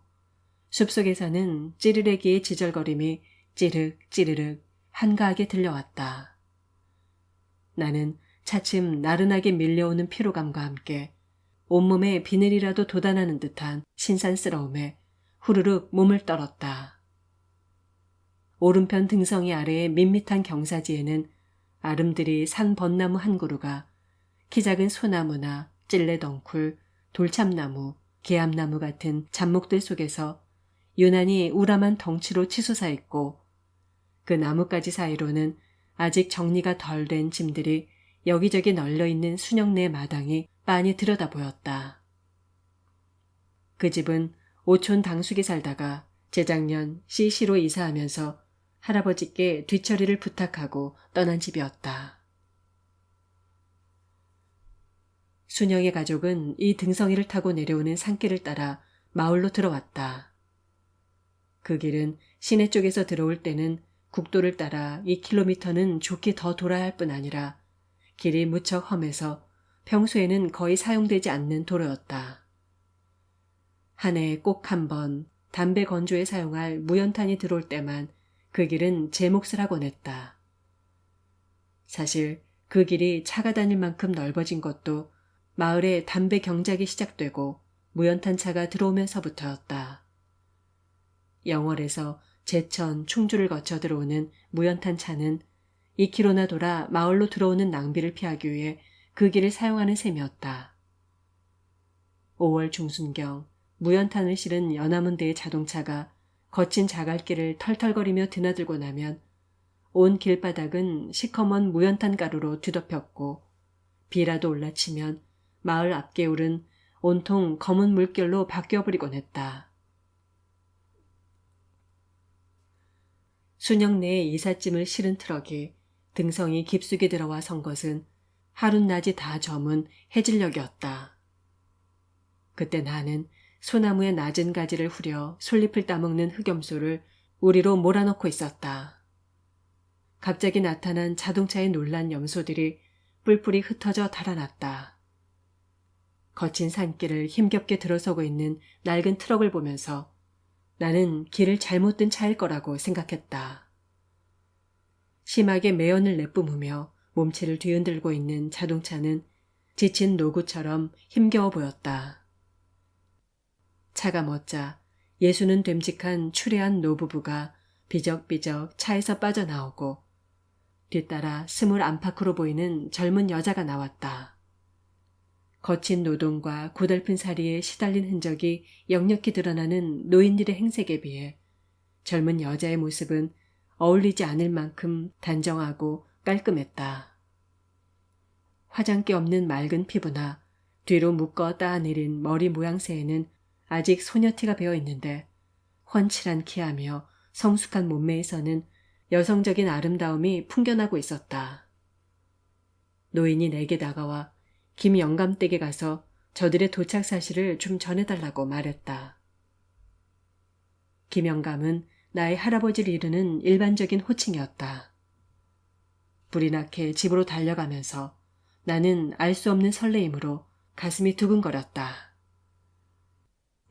숲속에서는 찌르레기의 지절거림이 찌르륵 한가하게 들려왔다. 나는 차츰 나른하게 밀려오는 피로감과 함께 온몸에 비늘이라도 돋아나는 듯한 신산스러움에 후루룩 몸을 떨었다. 오른편 등성이 아래의 밋밋한 경사지에는 아름드리 산 벚나무 한 그루가 키 작은 소나무나 찔레덩쿨, 돌참나무, 개암나무 같은 잡목들 속에서 유난히 우람한 덩치로 치솟아 있고 그 나뭇가지 사이로는 아직 정리가 덜 된 짐들이 여기저기 널려있는 수녕내 마당이 빤히 들여다 보였다. 그 집은 오촌 당숙이 살다가 재작년 CC로 이사하면서 할아버지께 뒤처리를 부탁하고 떠난 집이었다. 순영의 가족은 이 등성이를 타고 내려오는 산길을 따라 마을로 들어왔다. 그 길은 시내 쪽에서 들어올 때는 국도를 따라 2km는 좋게 더 돌아야 할 뿐 아니라 길이 무척 험해서 평소에는 거의 사용되지 않는 도로였다. 한 해에 꼭 한 번 담배 건조에 사용할 무연탄이 들어올 때만 그 길은 제 몫을 하곤 했다. 사실 그 길이 차가 다닐 만큼 넓어진 것도 마을에 담배 경작이 시작되고 무연탄 차가 들어오면서부터였다. 영월에서 제천, 충주를 거쳐 들어오는 무연탄 차는 2km나 돌아 마을로 들어오는 낭비를 피하기 위해 그 길을 사용하는 셈이었다. 5월 중순경 무연탄을 실은 연화문대의 자동차가 거친 자갈길을 털털거리며 드나들고 나면 온 길바닥은 시커먼 무연탄 가루로 뒤덮였고 비라도 올라치면 마을 앞개울은 온통 검은 물결로 바뀌어버리곤 했다. 순영 내에 이삿짐을 실은 트럭이 등성이 깊숙이 들어와 선 것은 하룻낮이 다 저문 해질녘이었다. 그때 나는 소나무의 낮은 가지를 후려 솔잎을 따먹는 흑염소를 우리로 몰아넣고 있었다. 갑자기 나타난 자동차에 놀란 염소들이 뿔뿔이 흩어져 달아났다. 거친 산길을 힘겹게 들어서고 있는 낡은 트럭을 보면서 나는 길을 잘못 든 차일 거라고 생각했다. 심하게 매연을 내뿜으며 몸체를 뒤흔들고 있는 자동차는 지친 노구처럼 힘겨워 보였다. 차가 멎자 예수는 됨직한 추레한 노부부가 비적비적 차에서 빠져나오고 뒤따라 스물 안팎으로 보이는 젊은 여자가 나왔다. 거친 노동과 고달픈 사리에 시달린 흔적이 역력히 드러나는 노인들의 행색에 비해 젊은 여자의 모습은 어울리지 않을 만큼 단정하고 깔끔했다. 화장기 없는 맑은 피부나 뒤로 묶어 따내린 머리 모양새에는 아직 소녀티가 배어 있는데 훤칠한 키하며 성숙한 몸매에서는 여성적인 아름다움이 풍겨나고 있었다. 노인이 내게 다가와 김 영감댁에 가서 저들의 도착 사실을 좀 전해달라고 말했다. 김 영감은 나의 할아버지를 이르는 일반적인 호칭이었다. 불이 나게 집으로 달려가면서 나는 알 수 없는 설레임으로 가슴이 두근거렸다.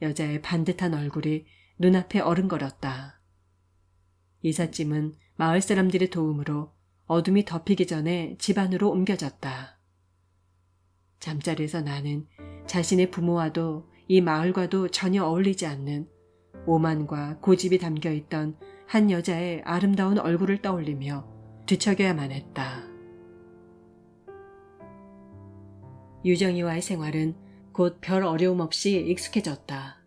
여자의 반듯한 얼굴이 눈앞에 어른거렸다. 이삿짐은 마을 사람들의 도움으로 어둠이 덮이기 전에 집 안으로 옮겨졌다. 잠자리에서 나는 자신의 부모와도 이 마을과도 전혀 어울리지 않는 오만과 고집이 담겨있던 한 여자의 아름다운 얼굴을 떠올리며 뒤척여야만 했다. 유정이와의 생활은 곧 별 어려움 없이 익숙해졌다.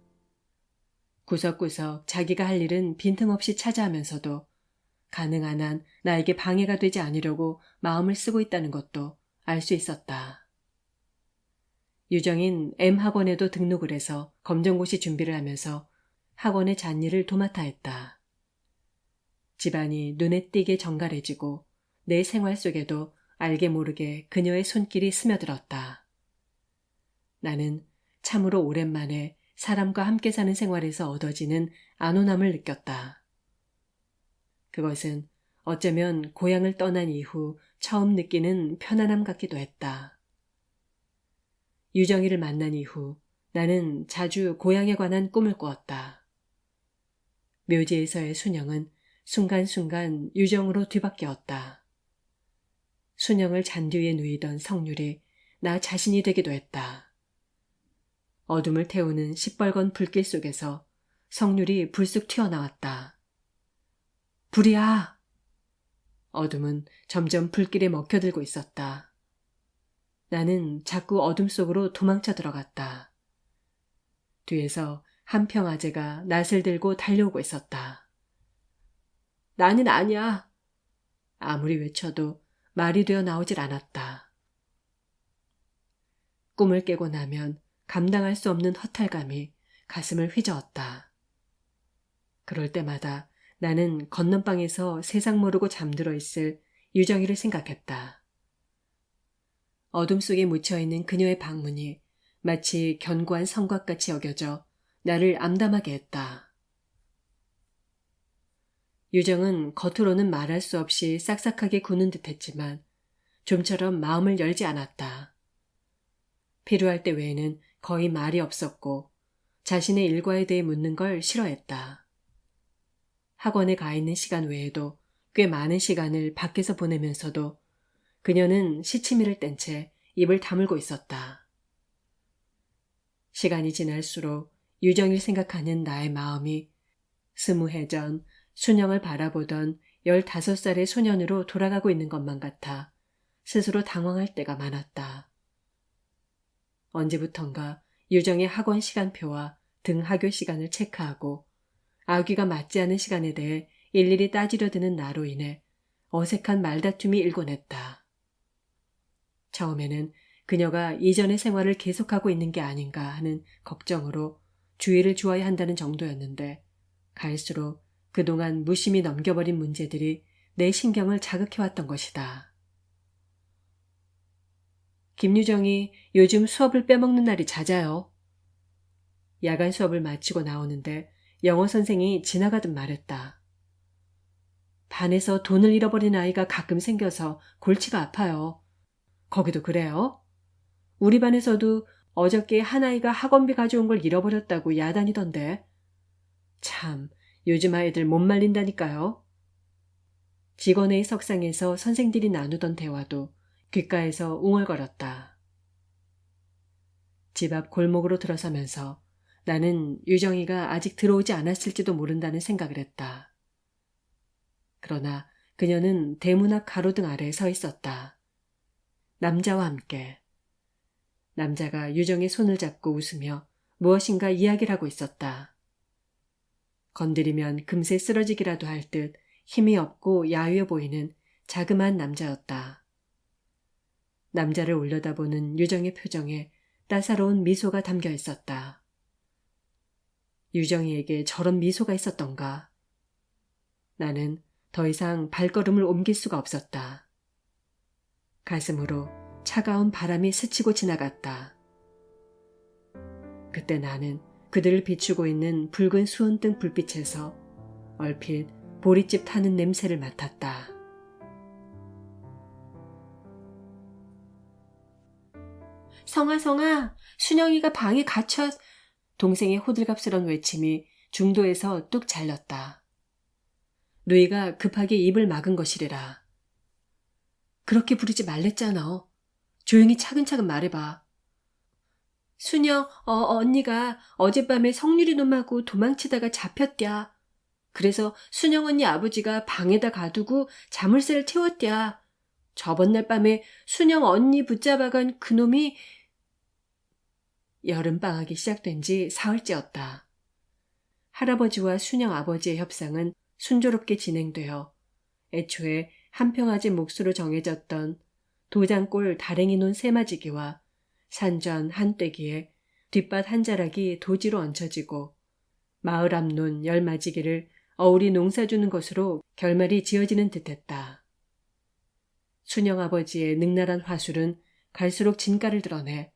구석구석 자기가 할 일은 빈틈없이 차지하면서도 가능한 한 나에게 방해가 되지 않으려고 마음을 쓰고 있다는 것도 알 수 있었다. 유정인 M학원에도 등록을 해서 검정고시 준비를 하면서 학원의 잡일을 도맡아 했다. 집안이 눈에 띄게 정갈해지고 내 생활 속에도 알게 모르게 그녀의 손길이 스며들었다. 나는 참으로 오랜만에 사람과 함께 사는 생활에서 얻어지는 안온함을 느꼈다. 그것은 어쩌면 고향을 떠난 이후 처음 느끼는 편안함 같기도 했다. 유정이를 만난 이후 나는 자주 고향에 관한 꿈을 꾸었다. 묘지에서의 순영은 순간순간 유정으로 뒤바뀌었다. 순영을 잔디 위에 누이던 성률이 나 자신이 되기도 했다. 어둠을 태우는 시뻘건 불길 속에서 성률이 불쑥 튀어나왔다. 불이야! 어둠은 점점 불길에 먹혀들고 있었다. 나는 자꾸 어둠 속으로 도망쳐 들어갔다. 뒤에서 한 평아재가 낫을 들고 달려오고 있었다. 나는 아니야. 아무리 외쳐도 말이 되어 나오질 않았다. 꿈을 깨고 나면 감당할 수 없는 허탈감이 가슴을 휘저었다. 그럴 때마다 나는 건넌방에서 세상 모르고 잠들어 있을 유정이를 생각했다. 어둠 속에 묻혀있는 그녀의 방문이 마치 견고한 성곽같이 여겨져 나를 암담하게 했다. 유정은 겉으로는 말할 수 없이 싹싹하게 구는 듯했지만 좀처럼 마음을 열지 않았다. 필요할 때 외에는 거의 말이 없었고 자신의 일과에 대해 묻는 걸 싫어했다. 학원에 가 있는 시간 외에도 꽤 많은 시간을 밖에서 보내면서도 그녀는 시치미를 뗀 채 입을 다물고 있었다. 시간이 지날수록 유정일 생각하는 나의 마음이 20해 전 순영을 바라보던 15살의 소년으로 돌아가고 있는 것만 같아 스스로 당황할 때가 많았다. 언제부턴가 유정의 학원 시간표와 등 하교 시간을 체크하고 아귀가 맞지 않은 시간에 대해 일일이 따지려 드는 나로 인해 어색한 말다툼이 일곤 했다. 처음에는 그녀가 이전의 생활을 계속하고 있는 게 아닌가 하는 걱정으로 주의를 주어야 한다는 정도였는데 갈수록 그동안 무심히 넘겨버린 문제들이 내 신경을 자극해왔던 것이다. 김유정이 요즘 수업을 빼먹는 날이 잦아요. 야간 수업을 마치고 나오는데 영어 선생이 지나가듯 말했다. 반에서 돈을 잃어버린 아이가 가끔 생겨서 골치가 아파요. 거기도 그래요? 우리 반에서도 어저께 한 아이가 학원비 가져온 걸 잃어버렸다고 야단이던데. 참, 요즘 아이들 못 말린다니까요. 직원회의 석상에서 선생들이 나누던 대화도 귓가에서 웅얼거렸다. 집 앞 골목으로 들어서면서 나는 유정이가 아직 들어오지 않았을지도 모른다는 생각을 했다. 그러나 그녀는 대문 앞 가로등 아래 서 있었다. 남자와 함께. 남자가 유정의 손을 잡고 웃으며 무엇인가 이야기를 하고 있었다. 건드리면 금세 쓰러지기라도 할 듯 힘이 없고 야위어 보이는 자그마한 남자였다. 남자를 올려다보는 유정의 표정에 따사로운 미소가 담겨 있었다. 유정이에게 저런 미소가 있었던가. 나는 더 이상 발걸음을 옮길 수가 없었다. 가슴으로 차가운 바람이 스치고 지나갔다. 그때 나는 그들을 비추고 있는 붉은 수은등 불빛에서 얼핏 보릿집 타는 냄새를 맡았다. 성아, 순영이가 방에 갇혀... 동생의 호들갑스런 외침이 중도에서 뚝 잘렸다. 누이가 급하게 입을 막은 것이래라. 그렇게 부르지 말랬잖아. 조용히 차근차근 말해봐. 순영, 언니가 어젯밤에 성유리 놈하고 도망치다가 잡혔랴. 그래서 순영 언니 아버지가 방에다 가두고 자물쇠를 태웠랴. 저번날 밤에 순영 언니 붙잡아간 그놈이... 여름방학이 시작된 지 사흘째였다. 할아버지와 순영 아버지의 협상은 순조롭게 진행되어 애초에 한평아지 몫으로 정해졌던 도장골 다랭이 논 세마지기와 산전 한 떼기에 뒷밭 한 자락이 도지로 얹혀지고 마을 앞 논 열마지기를 어울리 농사주는 것으로 결말이 지어지는 듯했다. 순영 아버지의 능랄한 화술은 갈수록 진가를 드러내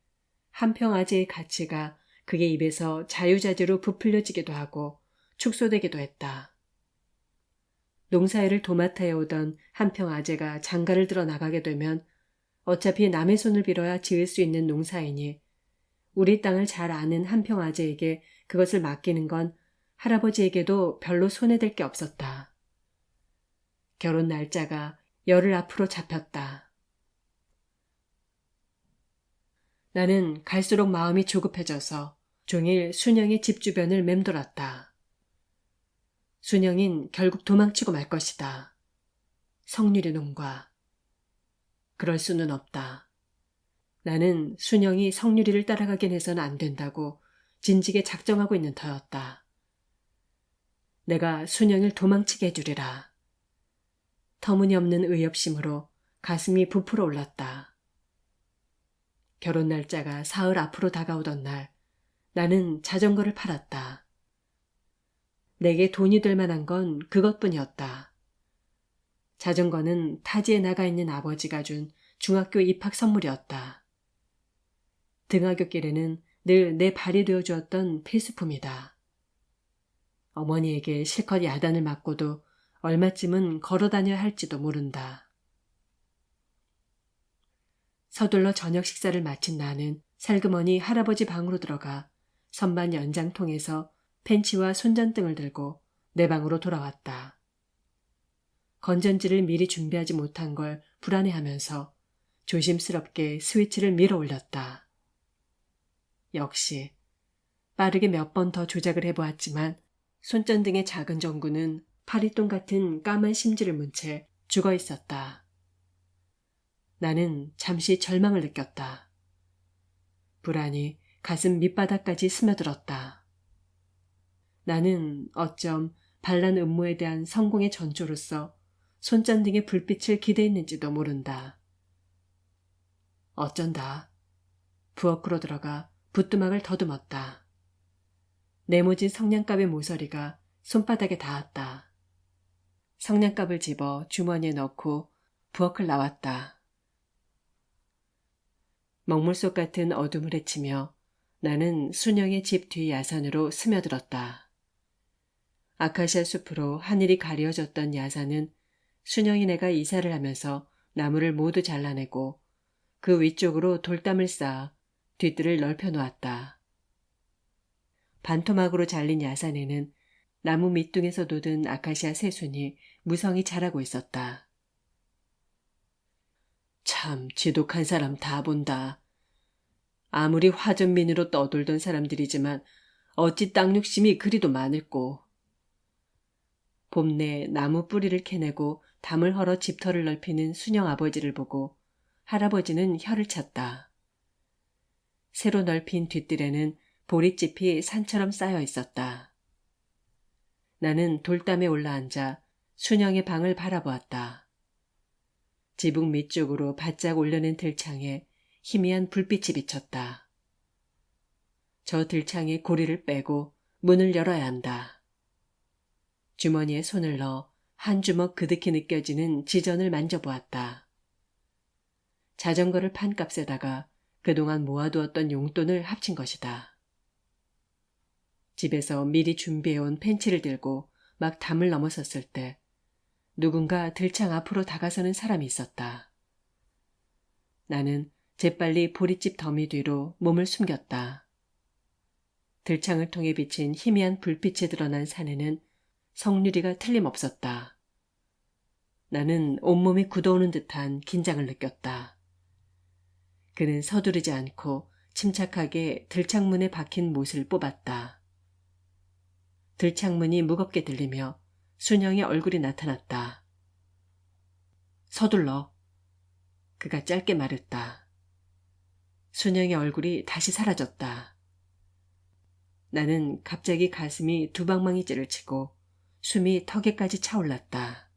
한평아지의 가치가 그의 입에서 자유자재로 부풀려지기도 하고 축소되기도 했다. 농사일을 도맡아 오던 한평아재가 장가를 들어 나가게 되면 어차피 남의 손을 빌어야 지을 수 있는 농사이니 우리 땅을 잘 아는 한평아재에게 그것을 맡기는 건 할아버지에게도 별로 손해될 게 없었다. 결혼 날짜가 열흘 앞으로 잡혔다. 나는 갈수록 마음이 조급해져서 종일 순영의 집 주변을 맴돌았다. 순영인 결국 도망치고 말 것이다. 성유리 놈과. 그럴 수는 없다. 나는 순영이 성유리를 따라가긴 해서는 안 된다고 진지게 작정하고 있는 터였다. 내가 순영을 도망치게 해주리라. 터무니없는 의협심으로 가슴이 부풀어 올랐다. 결혼 날짜가 사흘 앞으로 다가오던 날 나는 자전거를 팔았다. 내게 돈이 될 만한 건 그것뿐이었다. 자전거는 타지에 나가 있는 아버지가 준 중학교 입학 선물이었다. 등하굣길에는 늘 내 발이 되어주었던 필수품이다. 어머니에게 실컷 야단을 맞고도 얼마쯤은 걸어다녀야 할지도 모른다. 서둘러 저녁 식사를 마친 나는 살그머니 할아버지 방으로 들어가 선반 연장통에서 펜치와 손전등을 들고 내 방으로 돌아왔다. 건전지를 미리 준비하지 못한 걸 불안해하면서 조심스럽게 스위치를 밀어 올렸다. 역시 빠르게 몇 번 더 조작을 해보았지만 손전등의 작은 전구는 파리똥 같은 까만 심지를 문 채 죽어 있었다. 나는 잠시 절망을 느꼈다. 불안이 가슴 밑바닥까지 스며들었다. 나는 어쩜 반란 음모에 대한 성공의 전조로서 손전등의 불빛을 기대했는지도 모른다. 어쩐다. 부엌으로 들어가 부뚜막을 더듬었다. 네모진 성냥갑의 모서리가 손바닥에 닿았다. 성냥갑을 집어 주머니에 넣고 부엌을 나왔다. 먹물속 같은 어둠을 헤치며 나는 순영의 집 뒤 야산으로 스며들었다. 아카시아 숲으로 하늘이 가려졌던 야산은 순영이네가 이사를 하면서 나무를 모두 잘라내고 그 위쪽으로 돌담을 쌓아 뒤뜰을 넓혀 놓았다. 반토막으로 잘린 야산에는 나무 밑둥에서 돋은 아카시아 새순이 무성히 자라고 있었다. 참 지독한 사람 다 본다. 아무리 화전민으로 떠돌던 사람들이지만 어찌 땅 욕심이 그리도 많을꼬. 봄내 나무 뿌리를 캐내고 담을 헐어 집터를 넓히는 순영 아버지를 보고 할아버지는 혀를 찼다. 새로 넓힌 뒤뜰에는 보릿집이 산처럼 쌓여 있었다. 나는 돌담에 올라앉아 순영의 방을 바라보았다. 지붕 밑쪽으로 바짝 올려낸 들창에 희미한 불빛이 비쳤다. 저 들창에 고리를 빼고 문을 열어야 한다. 주머니에 손을 넣어 한 주먹 그득히 느껴지는 지전을 만져보았다. 자전거를 판 값에다가 그동안 모아두었던 용돈을 합친 것이다. 집에서 미리 준비해온 펜치를 들고 막 담을 넘어섰을 때 누군가 들창 앞으로 다가서는 사람이 있었다. 나는 재빨리 보릿집 더미 뒤로 몸을 숨겼다. 들창을 통해 비친 희미한 불빛에 드러난 산에는 성유리가 틀림없었다. 나는 온몸이 굳어오는 듯한 긴장을 느꼈다. 그는 서두르지 않고 침착하게 들창문에 박힌 못을 뽑았다. 들창문이 무겁게 들리며 순영의 얼굴이 나타났다. 서둘러. 그가 짧게 말했다. 순영의 얼굴이 다시 사라졌다. 나는 갑자기 가슴이 두방망이째를 치고 숨이 턱에까지 차올랐다.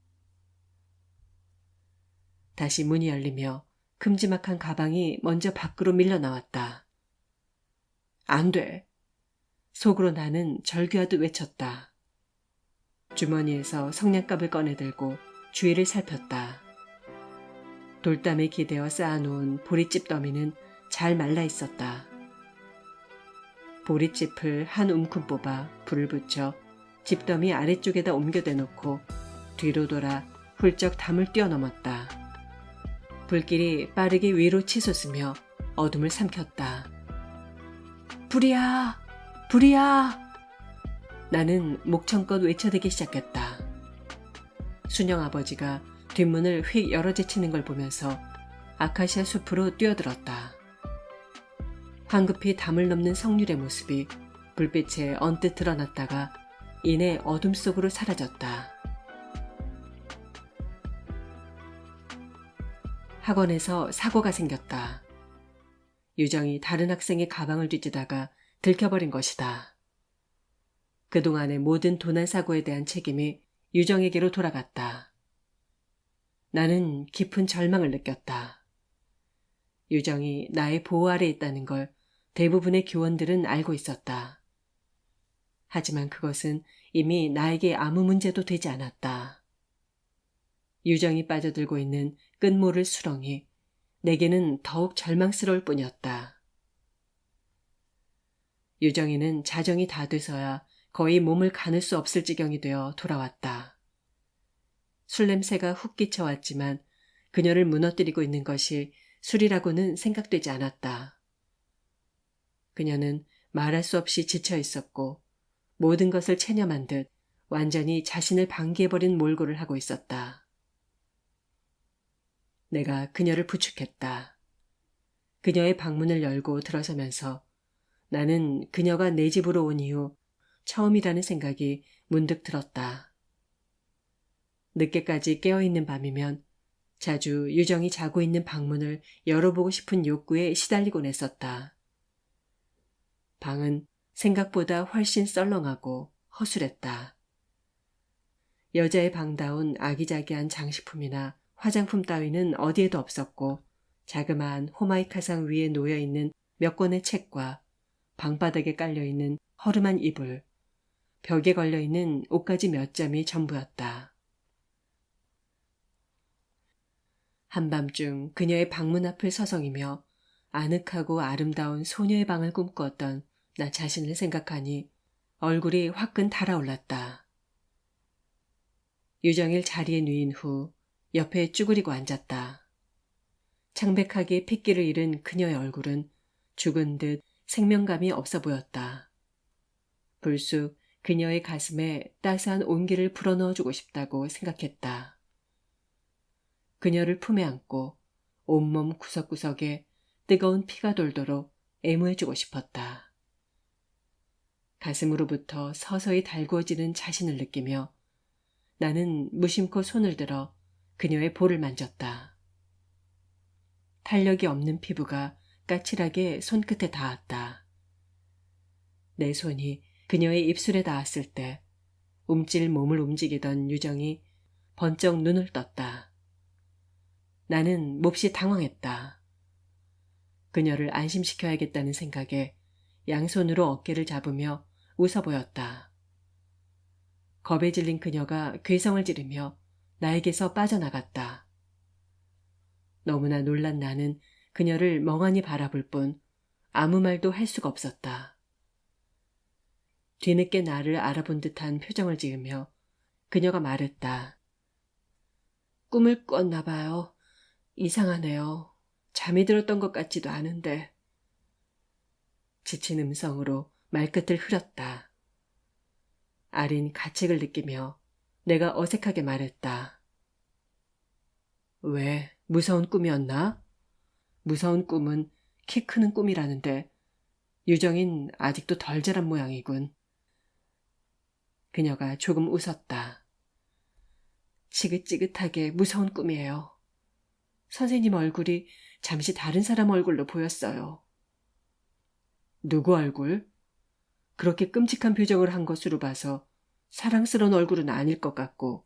다시 문이 열리며 큼지막한 가방이 먼저 밖으로 밀려나왔다. 안 돼. 속으로 나는 절규하듯 외쳤다. 주머니에서 성냥갑을 꺼내들고 주위를 살폈다. 돌담에 기대어 쌓아놓은 보릿집 더미는 잘 말라 있었다. 보릿집을 한 움큼 뽑아 불을 붙여 집더미 아래쪽에다 옮겨대 놓고 뒤로 돌아 훌쩍 담을 뛰어넘었다. 불길이 빠르게 위로 치솟으며 어둠을 삼켰다. 불이야! 불이야! 나는 목청껏 외쳐대기 시작했다. 순영 아버지가 뒷문을 휙 열어제치는 걸 보면서 아카시아 숲으로 뛰어들었다. 황급히 담을 넘는 성률의 모습이 불빛에 언뜻 드러났다가 이내 어둠 속으로 사라졌다. 학원에서 사고가 생겼다. 유정이 다른 학생의 가방을 뒤지다가 들켜버린 것이다. 그동안의 모든 도난 사고에 대한 책임이 유정에게로 돌아갔다. 나는 깊은 절망을 느꼈다. 유정이 나의 보호 아래 있다는 걸 대부분의 교원들은 알고 있었다. 하지만 그것은 이미 나에게 아무 문제도 되지 않았다. 유정이 빠져들고 있는 끝모를 수렁이 내게는 더욱 절망스러울 뿐이었다. 유정이는 자정이 다 돼서야 거의 몸을 가눌 수 없을 지경이 되어 돌아왔다. 술 냄새가 훅 끼쳐왔지만 그녀를 무너뜨리고 있는 것이 술이라고는 생각되지 않았다. 그녀는 말할 수 없이 지쳐 있었고 모든 것을 체념한 듯 완전히 자신을 방기해버린 몰골을 하고 있었다. 내가 그녀를 부축했다. 그녀의 방문을 열고 들어서면서 나는 그녀가 내 집으로 온 이후 처음이라는 생각이 문득 들었다. 늦게까지 깨어있는 밤이면 자주 유정이 자고 있는 방문을 열어보고 싶은 욕구에 시달리곤 했었다. 방은 생각보다 훨씬 썰렁하고 허술했다. 여자의 방다운 아기자기한 장식품이나 화장품 따위는 어디에도 없었고 자그마한 호마이카상 위에 놓여있는 몇 권의 책과 방바닥에 깔려있는 허름한 이불, 벽에 걸려있는 옷가지 몇 점이 전부였다. 한밤중 그녀의 방문 앞을 서성이며 아늑하고 아름다운 소녀의 방을 꿈꾸었던 나 자신을 생각하니 얼굴이 화끈 달아올랐다. 유정일 자리에 누인 후 옆에 쭈그리고 앉았다. 창백하게 핏기를 잃은 그녀의 얼굴은 죽은 듯 생명감이 없어 보였다. 불쑥 그녀의 가슴에 따스한 온기를 불어넣어주고 싶다고 생각했다. 그녀를 품에 안고 온몸 구석구석에 뜨거운 피가 돌도록 애무해주고 싶었다. 가슴으로부터 서서히 달구어지는 자신을 느끼며 나는 무심코 손을 들어 그녀의 볼을 만졌다. 탄력이 없는 피부가 까칠하게 손끝에 닿았다. 내 손이 그녀의 입술에 닿았을 때 움찔 몸을 움직이던 유정이 번쩍 눈을 떴다. 나는 몹시 당황했다. 그녀를 안심시켜야겠다는 생각에 양손으로 어깨를 잡으며 웃어 보였다. 겁에 질린 그녀가 괴성을 지르며 나에게서 빠져나갔다. 너무나 놀란 나는 그녀를 멍하니 바라볼 뿐 아무 말도 할 수가 없었다. 뒤늦게 나를 알아본 듯한 표정을 지으며 그녀가 말했다. 꿈을 꿨나 봐요. 이상하네요. 잠이 들었던 것 같지도 않은데. 지친 음성으로 말끝을 흐렸다. 아린 가책을 느끼며 내가 어색하게 말했다. 왜, 무서운 꿈이었나? 무서운 꿈은 키 크는 꿈이라는데 유정인 아직도 덜 자란 모양이군. 그녀가 조금 웃었다. 지긋지긋하게 무서운 꿈이에요. 선생님 얼굴이 잠시 다른 사람 얼굴로 보였어요. 누구 얼굴? 그렇게 끔찍한 표정을 한 것으로 봐서 사랑스러운 얼굴은 아닐 것 같고.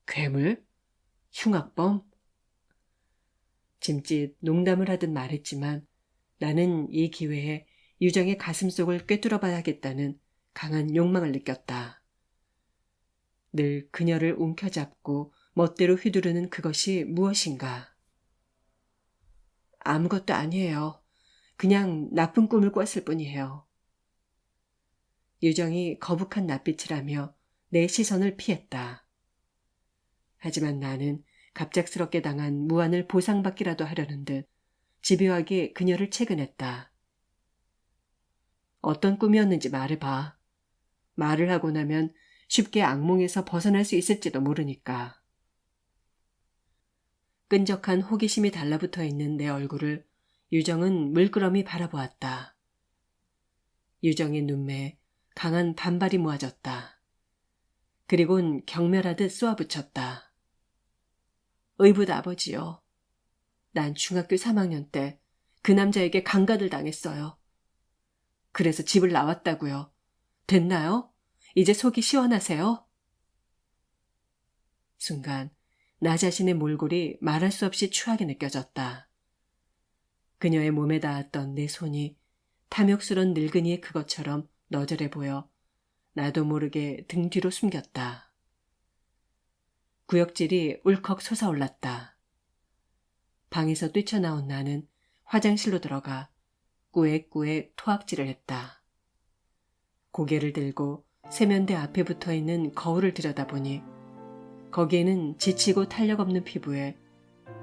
괴물? 흉악범? 짐짓 농담을 하듯 말했지만 나는 이 기회에 유정의 가슴속을 꿰뚫어 봐야겠다는 강한 욕망을 느꼈다. 늘 그녀를 움켜잡고 멋대로 휘두르는 그것이 무엇인가. 아무것도 아니에요. 그냥 나쁜 꿈을 꿨을 뿐이에요. 유정이 거북한 낯빛을 하며 내 시선을 피했다. 하지만 나는 갑작스럽게 당한 무안을 보상받기라도 하려는 듯 집요하게 그녀를 채근했다. 어떤 꿈이었는지 말해봐. 말을 하고 나면 쉽게 악몽에서 벗어날 수 있을지도 모르니까. 끈적한 호기심이 달라붙어 있는 내 얼굴을 유정은 물끄러미 바라보았다. 유정의 눈매에 강한 반발이 모아졌다. 그리곤 경멸하듯 쏘아붙였다. 의붓 아버지요. 난 중학교 3학년 때 그 남자에게 강간을 당했어요. 그래서 집을 나왔다고요. 됐나요? 이제 속이 시원하세요? 순간 나 자신의 몰골이 말할 수 없이 추하게 느껴졌다. 그녀의 몸에 닿았던 내 손이 탐욕스런 늙은이의 그것처럼 너절해 보여 나도 모르게 등 뒤로 숨겼다. 구역질이 울컥 솟아올랐다. 방에서 뛰쳐나온 나는 화장실로 들어가 꾸액꾸액 토악질을 했다. 고개를 들고 세면대 앞에 붙어있는 거울을 들여다보니 거기에는 지치고 탄력 없는 피부에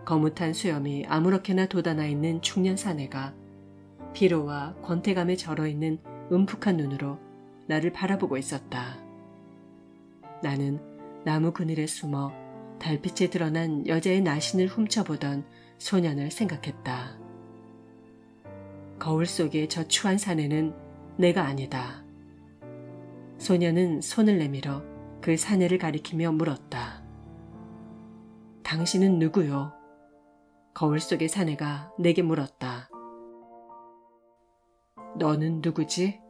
거뭇한 수염이 아무렇게나 돋아나 있는 중년 사내가 피로와 권태감에 절어있는 음푹한 눈으로 나를 바라보고 있었다. 나는 나무 그늘에 숨어 달빛에 드러난 여자의 나신을 훔쳐보던 소년을 생각했다. 거울 속의 저 추한 사내는 내가 아니다. 소년은 손을 내밀어 그 사내를 가리키며 물었다. 당신은 누구요? 거울 속의 사내가 내게 물었다. 너는 누구지?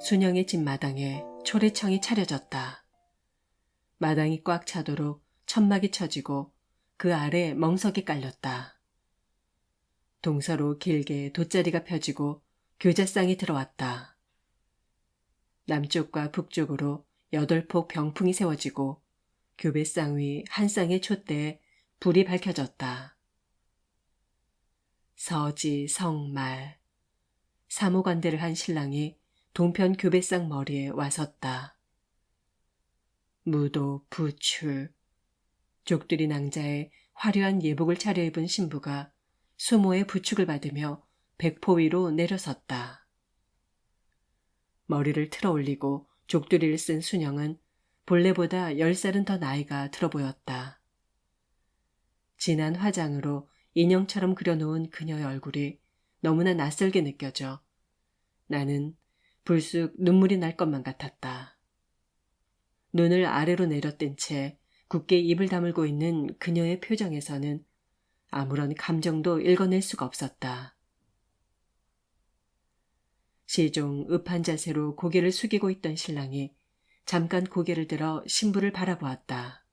순영의 집 마당에 초래청이 차려졌다. 마당이 꽉 차도록 천막이 쳐지고 그 아래 멍석이 깔렸다. 동서로 길게 돗자리가 펴지고 교자상이 들어왔다. 남쪽과 북쪽으로 8폭 병풍이 세워지고 교배상 위 한 쌍의 촛대에 불이 밝혀졌다. 서지 성말 사모관대를 한 신랑이 동편 교배상 머리에 와 섰다. 무도 부출 족두리 낭자에 화려한 예복을 차려입은 신부가 수모의 부축을 받으며 백포 위로 내려섰다. 머리를 틀어 올리고 족두리를 쓴 순영은 본래보다 10살은 더 나이가 들어 보였다. 진한 화장으로 인형처럼 그려놓은 그녀의 얼굴이 너무나 낯설게 느껴져 나는 불쑥 눈물이 날 것만 같았다. 눈을 아래로 내려뜬 채 굳게 입을 다물고 있는 그녀의 표정에서는 아무런 감정도 읽어낼 수가 없었다. 시종 읍한 자세로 고개를 숙이고 있던 신랑이 잠깐 고개를 들어 신부를 바라보았다.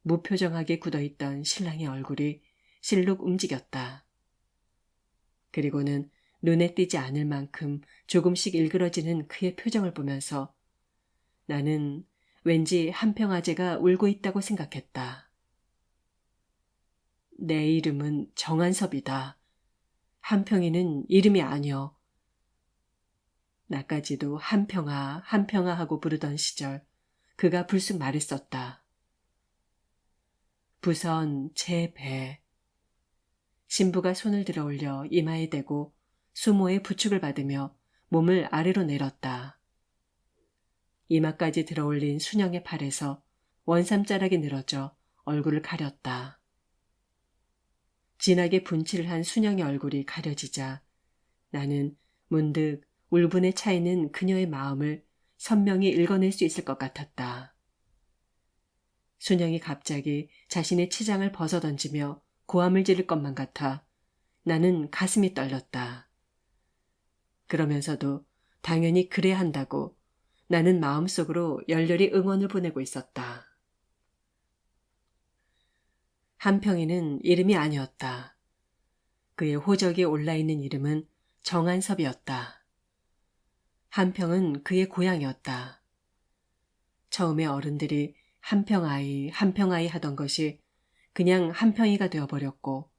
무표정하게 굳어있던 신랑의 얼굴이 실룩 움직였다. 그리고는 눈에 띄지 않을 만큼 조금씩 일그러지는 그의 표정을 보면서 나는 왠지 한평아재가 울고 있다고 생각했다. 내 이름은 정한섭이다. 한평이는 이름이 아니여. 나까지도 한평아 한평아 하고 부르던 시절 그가 불쑥 말했었다. 부선 제 배. 신부가 손을 들어 올려 이마에 대고 수모의 부축을 받으며 몸을 아래로 내렸다. 이마까지 들어 올린 순영의 팔에서 원삼자락이 늘어져 얼굴을 가렸다. 진하게 분칠을 한 순영의 얼굴이 가려지자 나는 문득 울분에 차이는 그녀의 마음을 선명히 읽어낼 수 있을 것 같았다. 순영이 갑자기 자신의 치장을 벗어던지며 고함을 지를 것만 같아 나는 가슴이 떨렸다. 그러면서도 당연히 그래야 한다고 나는 마음속으로 열렬히 응원을 보내고 있었다. 한평이는 이름이 아니었다. 그의 호적에 올라있는 이름은 정한섭이었다. 한평은 그의 고향이었다. 처음에 어른들이 한평아이, 한평아이 하던 것이 그냥 한평이가 되어버렸고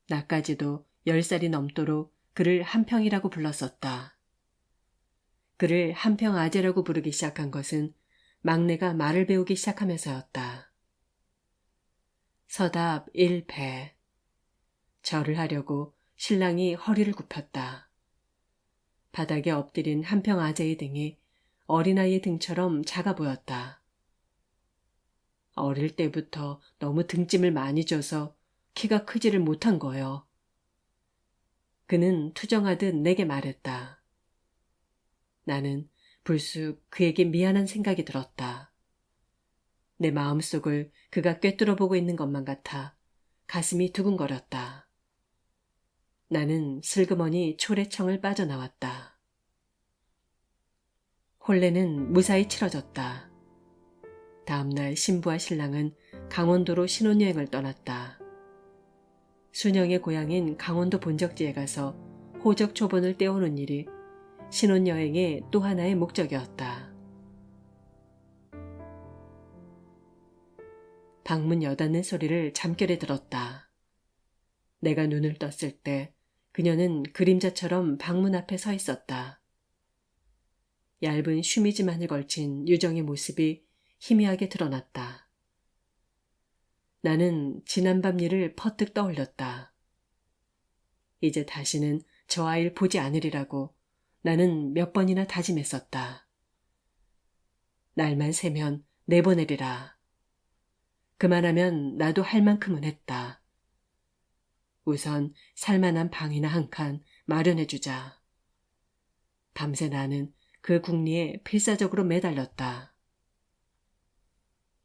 나까지도 10살이 넘도록 그를 한평이라고 불렀었다. 그를 한평아재라고 부르기 시작한 것은 막내가 말을 배우기 시작하면서였다. 서답 1배. 절을 하려고 신랑이 허리를 굽혔다. 바닥에 엎드린 한평아재의 등이 어린아이의 등처럼 작아 보였다. 어릴 때부터 너무 등짐을 많이 져서 키가 크지를 못한 거요. 그는 투정하듯 내게 말했다. 나는 불쑥 그에게 미안한 생각이 들었다. 내 마음속을 그가 꿰뚫어보고 있는 것만 같아 가슴이 두근거렸다. 나는 슬그머니 초래청을 빠져나왔다. 혼례는 무사히 치러졌다. 다음날 신부와 신랑은 강원도로 신혼여행을 떠났다. 순영의 고향인 강원도 본적지에 가서 호적 초본을 떼오는 일이 신혼여행의 또 하나의 목적이었다. 방문 여닫는 소리를 잠결에 들었다. 내가 눈을 떴을 때 그녀는 그림자처럼 방문 앞에 서 있었다. 얇은 쉬미지만을 걸친 유정의 모습이 희미하게 드러났다. 나는 지난밤 일을 퍼뜩 떠올렸다. 이제 다시는 저 아이를 보지 않으리라고 나는 몇 번이나 다짐했었다. 날만 새면 내보내리라. 그만하면 나도 할 만큼은 했다. 우선 살만한 방이나 한 칸 마련해주자. 밤새 나는 그 궁리에 필사적으로 매달렸다.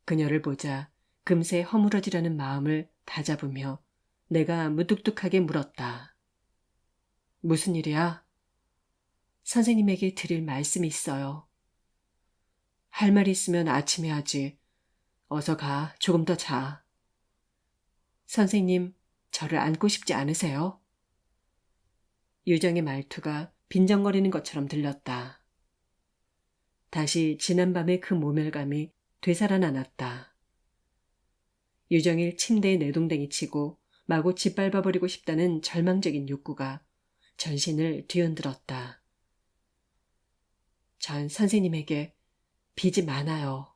그녀를 보자 금세 허물어지려는 마음을 다잡으며 내가 무뚝뚝하게 물었다. 무슨 일이야? 선생님에게 드릴 말씀이 있어요. 할 말 있으면 아침에 하지. 어서 가, 조금 더 자. 선생님, 저를 안고 싶지 않으세요? 유정의 말투가 빈정거리는 것처럼 들렸다. 다시 지난밤의 그 모멸감이 되살아나났다. 유정일 침대에 내동댕이 치고 마구 짓밟아버리고 싶다는 절망적인 욕구가 전신을 뒤흔들었다. 전 선생님에게 빚이 많아요.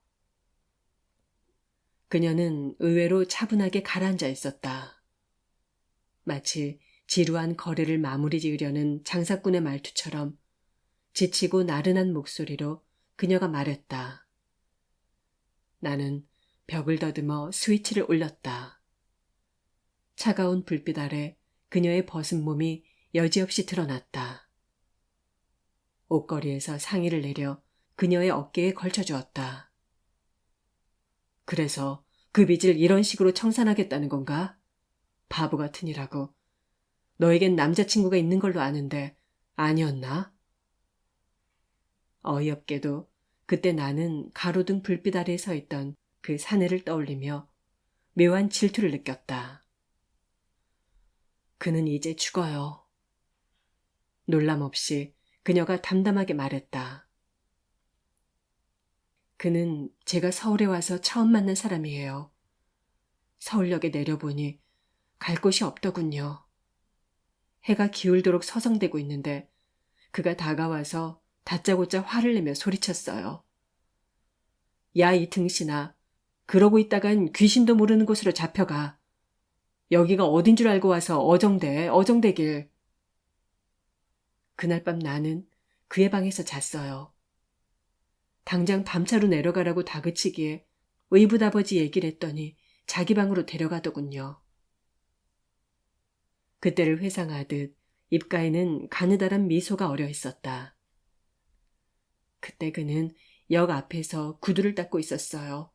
그녀는 의외로 차분하게 가라앉아 있었다. 마치 지루한 거래를 마무리 지으려는 장사꾼의 말투처럼 지치고 나른한 목소리로 그녀가 말했다. 나는 벽을 더듬어 스위치를 올렸다. 차가운 불빛 아래 그녀의 벗은 몸이 여지없이 드러났다. 옷걸이에서 상의를 내려 그녀의 어깨에 걸쳐주었다. 그래서 그 빚을 이런 식으로 청산하겠다는 건가? 바보 같은 이라고. 너에겐 남자친구가 있는 걸로 아는데 아니었나? 어이없게도 그때 나는 가로등 불빛 아래에 서 있던 그 사내를 떠올리며 묘한 질투를 느꼈다. 그는 이제 죽어요. 놀람 없이 그녀가 담담하게 말했다. 그는 제가 서울에 와서 처음 만난 사람이에요. 서울역에 내려보니 갈 곳이 없더군요. 해가 기울도록 서성대고 있는데 그가 다가와서 다짜고짜 화를 내며 소리쳤어요. 야, 이 등신아. 그러고 있다간 귀신도 모르는 곳으로 잡혀가. 여기가 어딘 줄 알고 와서 어정대길. 그날 밤 나는 그의 방에서 잤어요. 당장 밤차로 내려가라고 다그치기에 의붓아버지 얘기를 했더니 자기 방으로 데려가더군요. 그때를 회상하듯 입가에는 가느다란 미소가 어려 있었다. 그때 그는 역 앞에서 구두를 닦고 있었어요.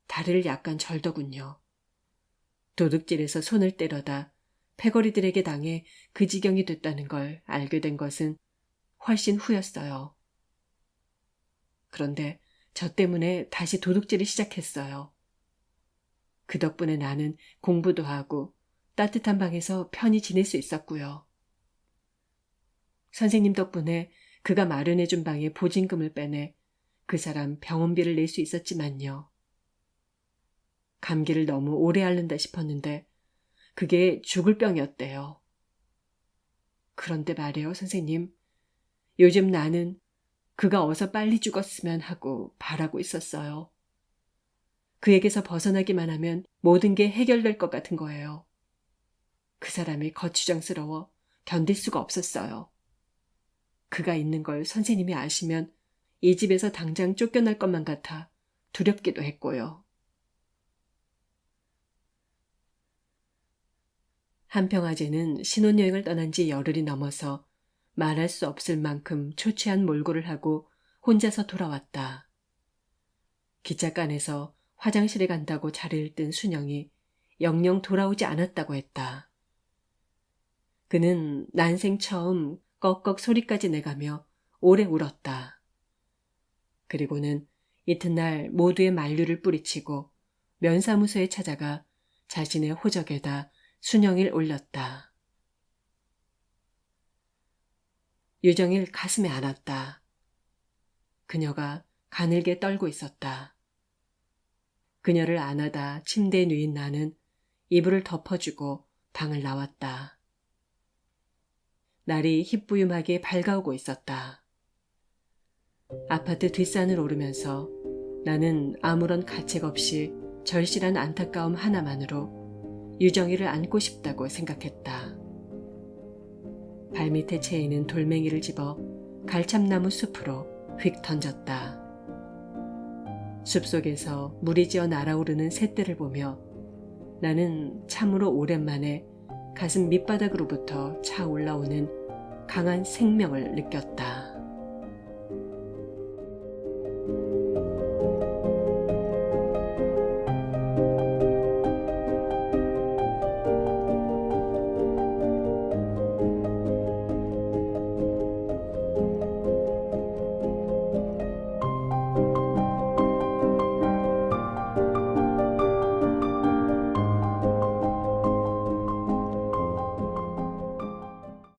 다리를 약간 절더군요. 도둑질에서 손을 때려다 패거리들에게 당해 그 지경이 됐다는 걸 알게 된 것은 훨씬 후였어요. 그런데 저 때문에 다시 도둑질을 시작했어요. 그 덕분에 나는 공부도 하고 따뜻한 방에서 편히 지낼 수 있었고요. 선생님 덕분에 그가 마련해준 방에 보증금을 빼내 그 사람 병원비를 낼 수 있었지만요. 감기를 너무 오래 앓는다 싶었는데 그게 죽을 병이었대요. 그런데 말이에요, 선생님. 요즘 나는 그가 어서 빨리 죽었으면 하고 바라고 있었어요. 그에게서 벗어나기만 하면 모든 게 해결될 것 같은 거예요. 그 사람이 거추장스러워 견딜 수가 없었어요. 그가 있는 걸 선생님이 아시면 이 집에서 당장 쫓겨날 것만 같아 두렵기도 했고요. 한평아제는 신혼여행을 떠난 지 열흘이 넘어서 말할 수 없을 만큼 초췌한 몰골을 하고 혼자서 돌아왔다. 기차간에서 화장실에 간다고 자리를 뜬 순영이 영영 돌아오지 않았다고 했다. 그는 난생 처음 꺽꺽 소리까지 내가며 오래 울었다. 그리고는 이튿날 모두의 만류를 뿌리치고 면사무소에 찾아가 자신의 호적에다 순영을 올렸다. 유정일 가슴에 안았다. 그녀가 가늘게 떨고 있었다. 그녀를 안아다 침대에 누인 나는 이불을 덮어주고 방을 나왔다. 날이 희뿌욤하게 밝아오고 있었다. 아파트 뒷산을 오르면서 나는 아무런 가책 없이 절실한 안타까움 하나만으로 유정이를 안고 싶다고 생각했다. 발밑에 채이는 돌멩이를 집어 갈참나무 숲으로 휙 던졌다. 숲속에서 무리지어 날아오르는 새떼를 보며 나는 참으로 오랜만에 가슴 밑바닥으로부터 차올라오는 강한 생명을 느꼈다.